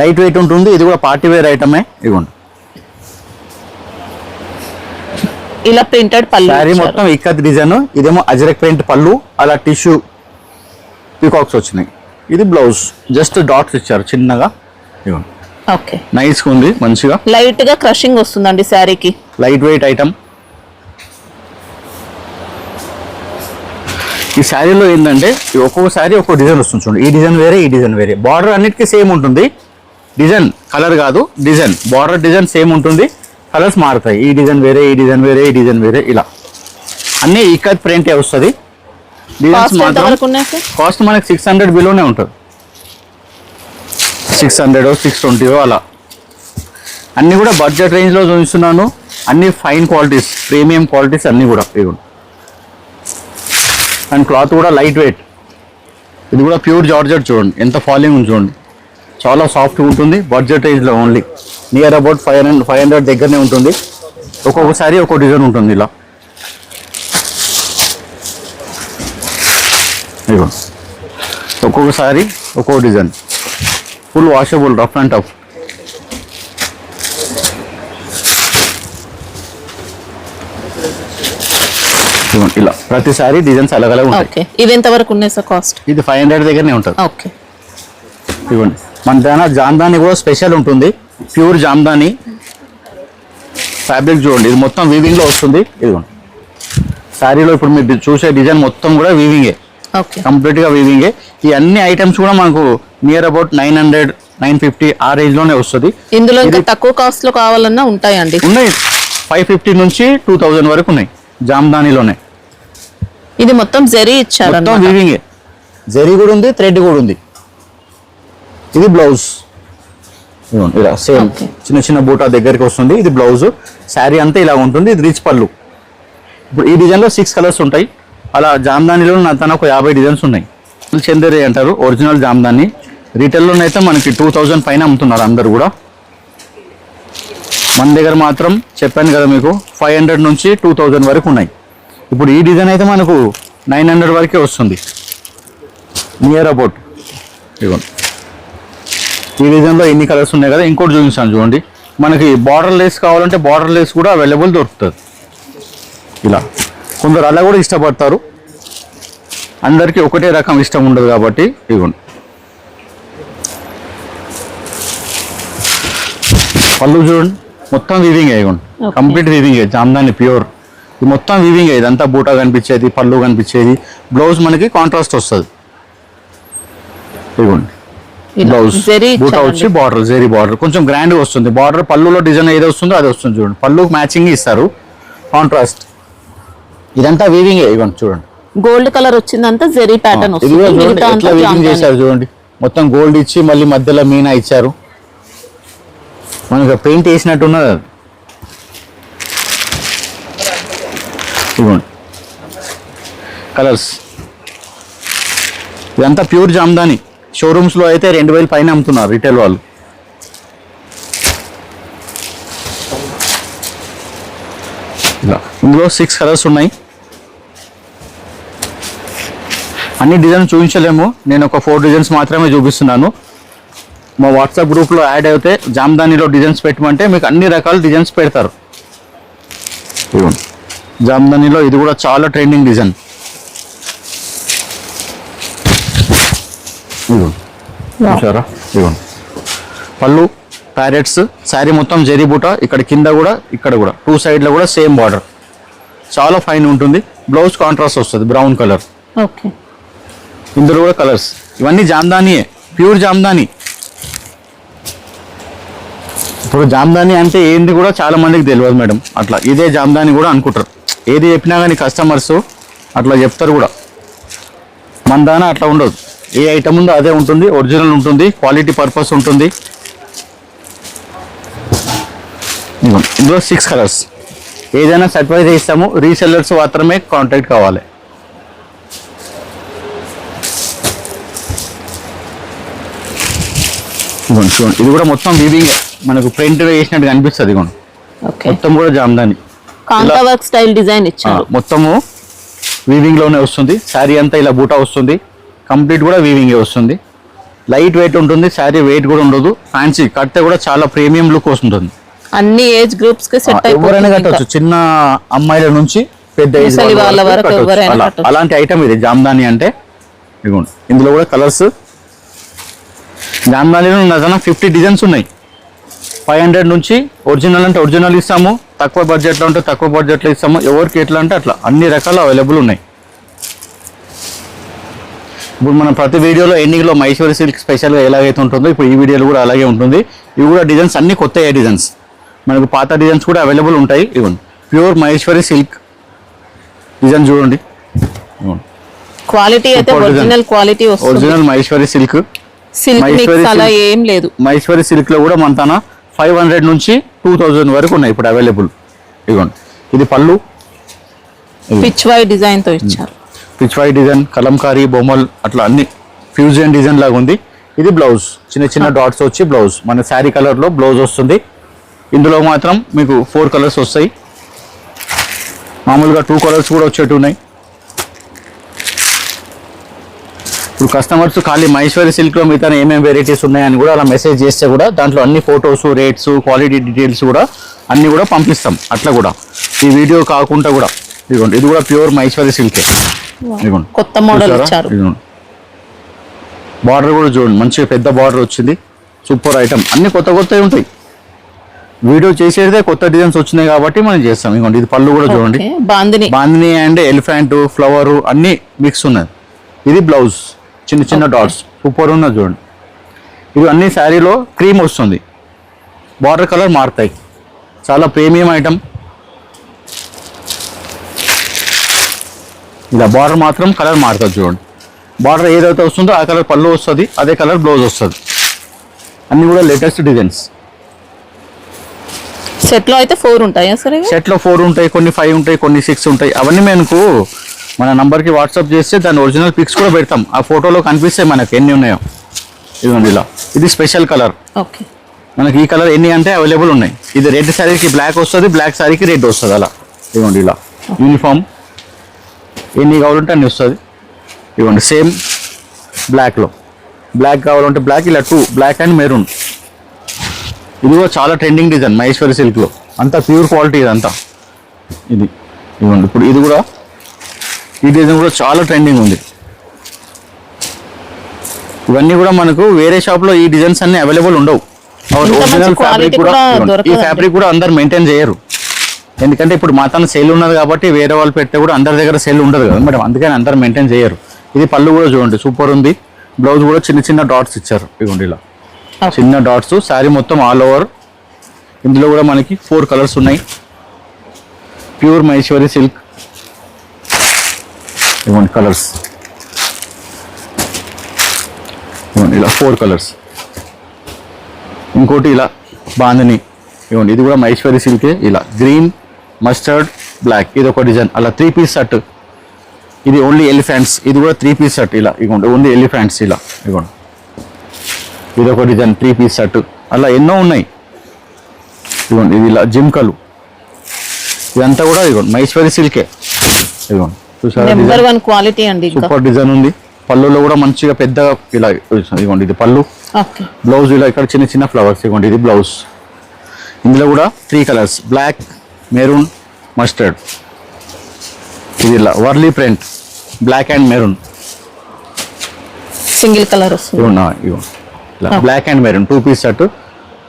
[SPEAKER 1] లైట్ వెయిట్ ఉంటుంది. ఇది కూడా పార్టీ వేర్ ఐటమే. ఇదిగోండి,
[SPEAKER 2] ఇలా ప్రింటెడ్ పళ్ళు,
[SPEAKER 1] శారీ మొత్తం ఇక్కత్ డిజైన్. ఇదేమో అజ్రక్ ప్రింట్ పళ్ళు, అలా టిష్యూ పికాక్స్ వచ్చినాయి. ఇది బ్లౌజ్, జస్ట్ డాట్స్ ఇచ్చారు చిన్నగా. ఇదిగోండి,
[SPEAKER 2] ఓకే,
[SPEAKER 1] నైస్ గా ఉంది, మంచిగా
[SPEAKER 2] లైట్ గా క్రషింగ్ వస్తుందండి శారీకి.
[SPEAKER 1] Light weight item. ఈ శారీలో ఏంటంటే ఒక్కొక్క శారీ ఒక్కొక్క డిజైన్ వస్తుంది చూడండి. ఈ డిజైన్ వేరే, ఈ డిజైన్ వేరే. బార్డర్ అన్నిటికీ సేమ్ ఉంటుంది. డిజైన్ కలర్ కాదు, డిజైన్ బార్డర్ డిజైన్ సేమ్ ఉంటుంది, కలర్స్ మారుతాయి. ఈ డిజైన్ వేరే, ఈ డిజైన్ వేరే, ఈ డిజైన్ వేరే, ఇలా అన్ని ఇక్కత్ ప్రింటే వస్తుంది. డిజైన్స్ మాత్రం కాస్ట్ మనకి 600 బిలోనే ఉంటుంది. 600 620 అలా. అన్నీ కూడా బడ్జెట్ రేంజ్లో చూపిస్తున్నాను. అన్ని ఫైన్ క్వాలిటీస్, ప్రీమియం క్వాలిటీస్ అన్నీ కూడా. అండ్ క్లాత్ కూడా లైట్ వెయిట్. ఇది కూడా ప్యూర్ జార్జెట్ చూడండి, ఎంత ఫాలింగ్ ఉంది చూడండి. చాలా సాఫ్ట్గా ఉంటుంది. బడ్జెట్ రేంజ్లో ఓన్లీ నియర్ అబౌట్ 500 దగ్గరనే ఉంటుంది. ఒక్కొక్కసారి ఒక్కొక్క డిజైన్ ఉంటుంది ఇలా. ఇదిగో ఒక్కొక్కసారి ఒక్కొక్క design. Full washable, rough and tough. ఇదిగోండి ఇలా ప్రతిసారి డిజైన్స్ అలగ్ ఉంటాయి.
[SPEAKER 2] ఓకే, ఇవి ఎంత వరకు ఉన్నాయి సార్ కాస్ట్?
[SPEAKER 1] ఇది 500 దగ్గరనే ఉంటుంది.
[SPEAKER 2] ఓకే,
[SPEAKER 1] ఇదిగోండి మన దగ్గర జామ్దాని కూడా స్పెషల్ ఉంటుంది. ప్యూర్ జామ్దాని ఫ్యాబ్రిక్ చూడండి, ఇది మొత్తం వీవింగ్ లో వస్తుంది. ఇదిగోండి శారీలో ఇప్పుడు మీరు చూసే డిజైన్ మొత్తం కూడా వీవింగే,
[SPEAKER 2] ఓకే,
[SPEAKER 1] కంప్లీట్ గా వీవింగే. ఈ అన్ని ఐటమ్స్ కూడా మనకు నియర్ అబౌట్ 900, 950 ఆ రేంజ్ లోనే వస్తుంది.
[SPEAKER 2] ఇందులో ఇంకా తక్కువ కాస్ట్ లో కావాలన్నా ఉంటాయండి.
[SPEAKER 1] ఉన్నాయి 550 నుంచి 2000 వరకు ఉన్నాయి జామ్దానిలోనే.
[SPEAKER 2] ఇది మొత్తం జరీ ఇచ్చారు,
[SPEAKER 1] మొత్తం వీవింగే, జరీ కూడా ఉంది, థ్రెడ్ కూడా ఉంది. ఇది బ్లౌజ్ ఇలా సేమ్
[SPEAKER 2] Okay.
[SPEAKER 1] చిన్న చిన్న బూటా దగ్గరికి వస్తుంది. ఇది బ్లౌజ్, శారీ అంతా ఇలా ఉంటుంది. ఇది రిచ్ పళ్ళు. ఇప్పుడు ఈ డిజైన్ లో 6 కలర్స్ ఉంటాయి. అలా జామ్దానిలో నా తన ఒక 50 డిజైన్స్ ఉన్నాయి. చందేరి అంటారు ఒరిజినల్ జామ్దాని. రీటైల్లోనైతే మనకి 2000 పైన అమ్ముతున్నారు అందరు కూడా. మన దగ్గర మాత్రం చెప్పాను కదా మీకు 500 నుంచి 2000 వరకు ఉన్నాయి. ఇప్పుడు ఈ డిజైన్ అయితే మనకు 900 వరకే వస్తుంది నియర్ అబౌట్. ఇదిగోండి ఈ డిజైన్లో ఎన్ని కలర్స్ ఉన్నాయి కదా. ఇంకోటి చూపిస్తాను చూడండి, మనకి బార్డర్ లేస్ కావాలంటే బార్డర్ లేస్ కూడా అవైలబుల్ దొరుకుతుంది. ఇలా కొందరు అలా కూడా ఇష్టపడతారు, అందరికీ ఒకటే రకం ఇష్టం ఉండదు కాబట్టి. ఇదిగోండి పళ్ళు చూడండి, మొత్తం వీవింగ్ ఇదిగోండి, కంప్లీట్ వీవింగ్ జామ్దాని ప్యూర్. ఇది మొత్తం వీవింగ్ ఇదంతా బూటా కనిపించేది, పళ్ళు కనిపించేది. బ్లౌజ్ మనకి కాంట్రాస్ట్ వస్తుంది. ఇదిగోండి బ్లౌజ్ బూటా వచ్చి బార్డర్, జెరీ బార్డర్ కొంచెం గ్రాండ్ గా వస్తుంది. బార్డర్ పళ్ళులో డిజైన్ ఏదో వస్తుందో అది వస్తుంది చూడండి. పళ్ళు మ్యాచింగ్ ఇస్తారు, కాంట్రాస్ట్. ఇదంతా వీవింగ్ ఇవ్వండి చూడండి.
[SPEAKER 2] గోల్డ్ కలర్ వచ్చిందంతా జెరీ ప్యాటర్న్
[SPEAKER 1] ఇది కూడా చూడండి ఎట్లా వీవింగ్ చేశారు చూడండి. మొత్తం గోల్డ్ ఇచ్చి మళ్ళీ మధ్యలో మీనా ఇచ్చారు. మనకు పెయింట్ వేసినట్టు ఉన్నది అది. ఇవ్వండి కలర్స్. ఇదంతా ప్యూర్ జామ్దాని. షోరూమ్స్ లో అయితే 2000 పైన అమ్ముతున్నారు రిటైల్ వాళ్ళు. ఇలా ఇందులో 6 కలర్స్ ఉన్నాయి. అన్ని డిజైన్స్ చూపించలేము, నేను ఒక 4 డిజైన్స్ మాత్రమే చూపిస్తున్నాను. మా వాట్సాప్ గ్రూప్లో యాడ్ అయితే జామ్దానిలో డిజైన్స్ పెట్టమంటే మీకు అన్ని రకాల డిజైన్స్ పెడతారు. ఇదిగోండి జామ్దానిలో ఇది కూడా చాలా ట్రెండింగ్ డిజైన్. ఇదిగోండి చూసారా, ఇదిగోండి పళ్ళు ప్యారెట్స్, శారీ మొత్తం జెరీ బూటా. ఇక్కడ కింద కూడా ఇక్కడ కూడా 2 సైడ్లో కూడా సేమ్ బార్డర్, చాలా ఫైన్ ఉంటుంది. బ్లౌజ్ కాంట్రాస్ట్ వస్తుంది బ్రౌన్ కలర్.
[SPEAKER 2] ఓకే,
[SPEAKER 1] ఇందులో కూడా కలర్స్. ఇవన్నీ జామ్దానియే, ప్యూర్ జామ్దాని. ఇప్పుడు జామ్దాని అంటే ఏంది కూడా చాలా మందికి తెలియదు మేడం. అట్లా ఇదే జామ్దాని కూడా అనుకుంటారు. ఏది చెప్పినా కానీ కస్టమర్స్ అట్లా చెప్తారు కూడా. మన దాని అట్లా ఉండదు, ఏ ఐటమ్ ఉందో అదే ఉంటుంది, ఒరిజినల్ ఉంటుంది, క్వాలిటీ పర్పస్ ఉంటుంది. ఇందులో 6 కలర్స్. ఏదైనా సర్ప్రైజ్ ఇస్తాము, రీసెల్లర్స్ మాత్రమే కాంటాక్ట్ కావాలి. చూడండి ఇది కూడా మొత్తం వీవింగ్, మనకు ప్రింట్ వేసినట్టు కనిపిస్తుంది. ఇదిగోండి మొత్తం కూడా జామ్దాని
[SPEAKER 2] కాంతా వర్క్ స్టైల్ డిజైన్ ఇచ్చారు.
[SPEAKER 1] మొత్తము వీవింగ్ లోనే వస్తుంది. శారీ అంతా ఇలా బూటా వస్తుంది, కంప్లీట్ కూడా వీవింగే వస్తుంది. లైట్ వెయిట్ ఉంటుంది, శారీ వెయిట్ కూడా ఉండదు. ఫ్యాన్సీ కడితే కూడా చాలా ప్రీమియం లుక్ వస్తుంది.
[SPEAKER 2] అన్ని ఏజ్ గ్రూప్స్ కి సెట్ అయిపోతుంది.
[SPEAKER 1] ఎవరైనా కట్టొచ్చు, చిన్న అమ్మాయిల నుంచి పెద్ద ఏజ్ వాళ్ళ వరకు కట్టొచ్చు. అలాంటి ఐటమ్ ఇది జామ్దాని అంటే. ఇదిగోండి ఇందులో కూడా కలర్స్. జామ్దానిలో నా 50 డిజైన్స్ ఉన్నాయి. 500 నుంచి ఒరిజినల్ అంటే ఒరిజినల్ ఇస్తాము, తక్కువ బడ్జెట్లో అంటే తక్కువ బడ్జెట్లో ఇస్తాము. ఎవరికి ఎట్లా అంటే అట్లా అన్ని రకాలు అవైలబుల్ ఉన్నాయి. ఇప్పుడు మనం ప్రతి వీడియోలో ఎండింగ్లో మహేశ్వరి సిల్క్ స్పెషల్గా ఎలాగైతే ఉంటుందో ఇప్పుడు ఈ వీడియోలో కూడా అలాగే ఉంటుంది. ఇవి కూడా డిజైన్స్ అన్ని కొత్త డిజైన్స్, మనకు పాత డిజైన్స్ కూడా అవైలబుల్ ఉంటాయి. ఇవ్వండి ప్యూర్ మహేశ్వరి సిల్క్ డిజైన్ చూడండి.
[SPEAKER 2] క్వాలిటీ అయితే ఒరిజినల్ క్వాలిటీ వస్తుంది.
[SPEAKER 1] Original Maheshwari silk.
[SPEAKER 2] అలా ఏం లేదు.
[SPEAKER 1] మహేశ్వరి సిల్క్ లో కూడా మన తన 500 నుంచి 2000 వరకు ఉన్నాయి ఇప్పుడు అవైలబుల్. ఇదిగోండి ఇది పళ్ళు,
[SPEAKER 2] పిచ్ వై డిజైన్ తో ఇచ్చారు.
[SPEAKER 1] పిచ్ వై డిజైన్, కలంకారీ బొమ్మల్ అట్లా అన్ని ఫ్యూజన్ డిజైన్ లాగా ఉంది. ఇది బ్లౌజ్, చిన్న చిన్న డాట్స్ వచ్చి బ్లౌజ్, మన శారీ కలర్ లో బ్లౌజ్ వస్తుంది. ఇందులో మాత్రం మీకు 4 కలర్స్ వస్తాయి. మామూలుగా 2 కలర్స్ కూడా వచ్చేట్టు ఉన్నాయి. ఇప్పుడు కస్టమర్స్ ఖాళీ మహేశ్వరి సిల్క్లో మిగతా ఏమేమి వెరైటీస్ ఉన్నాయని కూడా అలా మెసేజ్ చేస్తే కూడా దాంట్లో అన్ని ఫొటోస్, రేట్స్, క్వాలిటీ డీటెయిల్స్ కూడా అన్నీ కూడా పంపిస్తాం. అట్లా కూడా ఈ వీడియో కాకుండా కూడా ఇదిగోండి ఇది కూడా ప్యూర్ మహేశ్వరి సిల్కే. ఇదిగోండి
[SPEAKER 2] కొత్త మోడల్ ఇచ్చారు.
[SPEAKER 1] బార్డర్ కూడా చూడండి మంచిగా పెద్ద బార్డర్ వచ్చింది. Super item. అన్ని కొత్త కొత్తవి ఉంటాయి. వీడియో చేసేదే కొత్త డిజైన్స్ వచ్చినాయి కాబట్టి మనం చేస్తాం. ఇదిగోండి ఇది పళ్ళు కూడా చూడండి. బాందిని అండ్ ఎలిఫెంట్ ఫ్లవర్ అన్ని మిక్స్ ఉన్నది. ఇది బ్లౌజ్ చిన్న చిన్న డాట్స్ సూపర్ ఉన్నది చూడండి. ఇది అన్ని శారీలో క్రీమ్ వస్తుంది. బార్డర్ కలర్ మారుతాయి. చాలా ప్రీమియం ఐటమ్. ఇలా బార్డర్ మాత్రం కలర్ మారుతుంది చూడండి. బార్డర్ ఏదైతే వస్తుందో ఆ కలర్ పళ్ళు వస్తుంది, అదే కలర్ బ్లౌజ్ వస్తుంది. అన్ని కూడా లేటెస్ట్ డిజైన్స్.
[SPEAKER 2] సెట్ లో అయితే 4 ఉంటాయా సరే?
[SPEAKER 1] సెట్ లో 4 ఉంటాయి, కొన్ని 5 ఉంటాయి, కొన్ని 6 ఉంటాయి. అవన్నీ మనకు మన నంబర్కి వాట్సాప్ చేస్తే దాని ఒరిజినల్ పిక్స్ కూడా పెడతాం. ఆ ఫోటోలో కనిపిస్తాయి మనకి ఎన్ని ఉన్నాయో. ఇదిగోండి ఇలా ఇది స్పెషల్ కలర్.
[SPEAKER 2] ఓకే
[SPEAKER 1] మనకి ఈ కలర్ ఎన్ని అంటే అవైలబుల్ ఉన్నాయి. ఇది రెడ్ శారీకి బ్లాక్ వస్తుంది, బ్లాక్ శారీకి రెడ్ వస్తుంది. అలా ఇదిగోండి ఇలా యూనిఫామ్ ఎన్ని కావాలంటే అన్ని వస్తుంది. ఇదిగోండి సేమ్ బ్లాక్లో బ్లాక్ కావాలంటే బ్లాక్, ఇలా 2 బ్లాక్ అండ్ మెరూన్. ఇది కూడా చాలా ట్రెండింగ్ డిజైన్ మహేశ్వరి సిల్క్లో. అంతా ప్యూర్ క్వాలిటీ ఇదంతా. ఇది ఇదిగోండి ఇప్పుడు ఇది కూడా ఈ డిజైన్ కూడా చాలా ట్రెండింగ్ ఉంది. ఇవన్నీ కూడా మనకు వేరే షాప్లో ఈ డిజైన్స్ అన్ని అవైలబుల్ ఉండవు. ఒరిజినల్ ఫ్యాబ్రిక్ కూడా ఈ ఫ్యాబ్రిక్ కూడా అందరు మెయింటైన్ చేయరు. ఎందుకంటే ఇప్పుడు మా తన సేల్ ఉన్నది కాబట్టి వేరే వాళ్ళు పెడితే కూడా అందరి దగ్గర సేల్ ఉండదు కదా మేడం, అందుకని అందరు మెయింటైన్ చేయరు. ఇది పళ్ళు కూడా చూడండి సూపర్ ఉంది. బ్లౌజ్ కూడా చిన్న చిన్న డాట్స్ ఇచ్చారు. ఇదిగోండి ఇలా చిన్న డాట్స్. శారీ మొత్తం ఆల్ ఓవర్. ఇందులో కూడా మనకి 4 కలర్స్ ఉన్నాయి. Pure Maheshwari silk. ఇదిగోండి కలర్స్. ఇదిగోండి ఇలా 4 కలర్స్. ఇంకోటి ఇలా బాందిని. ఇదిగోండి ఇది కూడా మహేశ్వరి సిల్కే. ఇలా గ్రీన్, మస్టర్డ్, బ్లాక్. ఇది ఒక డిజైన్. అలా 3 పీస్ సెట్. ఇది ఓన్లీ ఎలిఫెంట్స్. ఇది కూడా 3 పీస్ సెట్. ఇలా ఇదిగోండి ఓన్లీ ఎలిఫెంట్స్. ఇలా ఇదిగోండి ఇది ఒక డిజైన్ 3 పీస్ సెట్. అలా ఎన్నో ఉన్నాయి. ఇదిగోండి ఇది ఇలా జిమ్కలు. ఇదంతా కూడా ఇదిగోండి మహేశ్వరి సిల్కే. ఇదిగోండి చూసారా
[SPEAKER 2] క్వాలిటీ అండి.
[SPEAKER 1] సూపర్ డిజైన్ ఉంది. పళ్ళులో కూడా మంచిగా పెద్దగా ఇలా ఇదిగోండి ఇది పళ్ళు. బ్లౌజ్ ఇలా ఇక్కడ చిన్న చిన్న ఫ్లవర్స్. ఇదిగోండి ఇది బ్లౌజ్. ఇందులో కూడా 3 కలర్స్ బ్లాక్, మెరూన్, మస్టర్డ్. ఇది ఇలా Warli print black and maroon.
[SPEAKER 2] Single colour వస్తుంది.
[SPEAKER 1] Black and maroon 2 piece set.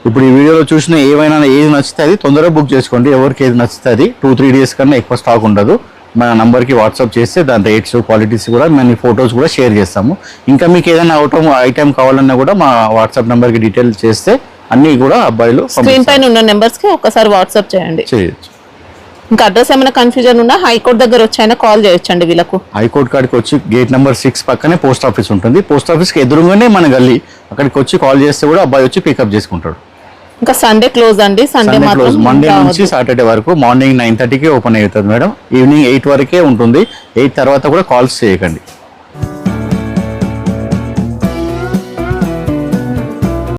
[SPEAKER 1] ఇప్పుడు ఈ వీడియోలో చూసిన ఏవైనా ఏది నచ్చితే అది తొందరగా బుక్ చేసుకోండి. ఎవరికి ఏది నచ్చితే అది 2-3 డేస్ కన్నా ఎక్కువ స్టాక్ ఉండదు. మన నంబర్కి వాట్సాప్ చేస్తే దాని రేట్స్ క్వాలిటీస్ కూడా మన ఫొటోస్ కూడా షేర్ చేస్తాము. ఇంకా మీకు ఏదైనా ఐటమ్ కావాలన్నా కూడా మా వాట్సాప్ నెంబర్కి డీటెయిల్స్ చేస్తే అన్నీ కూడా అబ్బాయిలు
[SPEAKER 2] స్క్రీన్ పైన ఉన్న నెంబర్స్కి ఒకసారి వాట్సాప్ చేయండి.
[SPEAKER 1] చేయొచ్చు.
[SPEAKER 2] ఇంకా అడ్రస్ ఏమైనా కన్ఫ్యూజన్ ఉన్నా హైకోర్ట్ దగ్గర వచ్చైనా కాల్ చేయొచ్చండి వీళ్ళకు.
[SPEAKER 1] హైకోర్ట్ కాడికి వచ్చి గేట్ నెంబర్ 6 పక్కనే పోస్ట్ ఆఫీస్ ఉంటుంది. పోస్ట్ ఆఫీస్కి ఎదురుగానే మన గల్లీ. అక్కడికి వచ్చి కాల్ చేస్తే కూడా అబ్బాయి వచ్చి పికప్ చేసుకుంటాడు.
[SPEAKER 2] ఇంకా సండే క్లోజ్ అండి. Sunday
[SPEAKER 1] close. మండే నుంచి సాటర్డే వరకు మార్నింగ్ 9:30కి ఓపెన్ అవుతుంది మేడం. ఈవినింగ్ 8 వరకే ఉంటుంది. 8 తర్వాత కూడా కాల్స్ చేయకండి.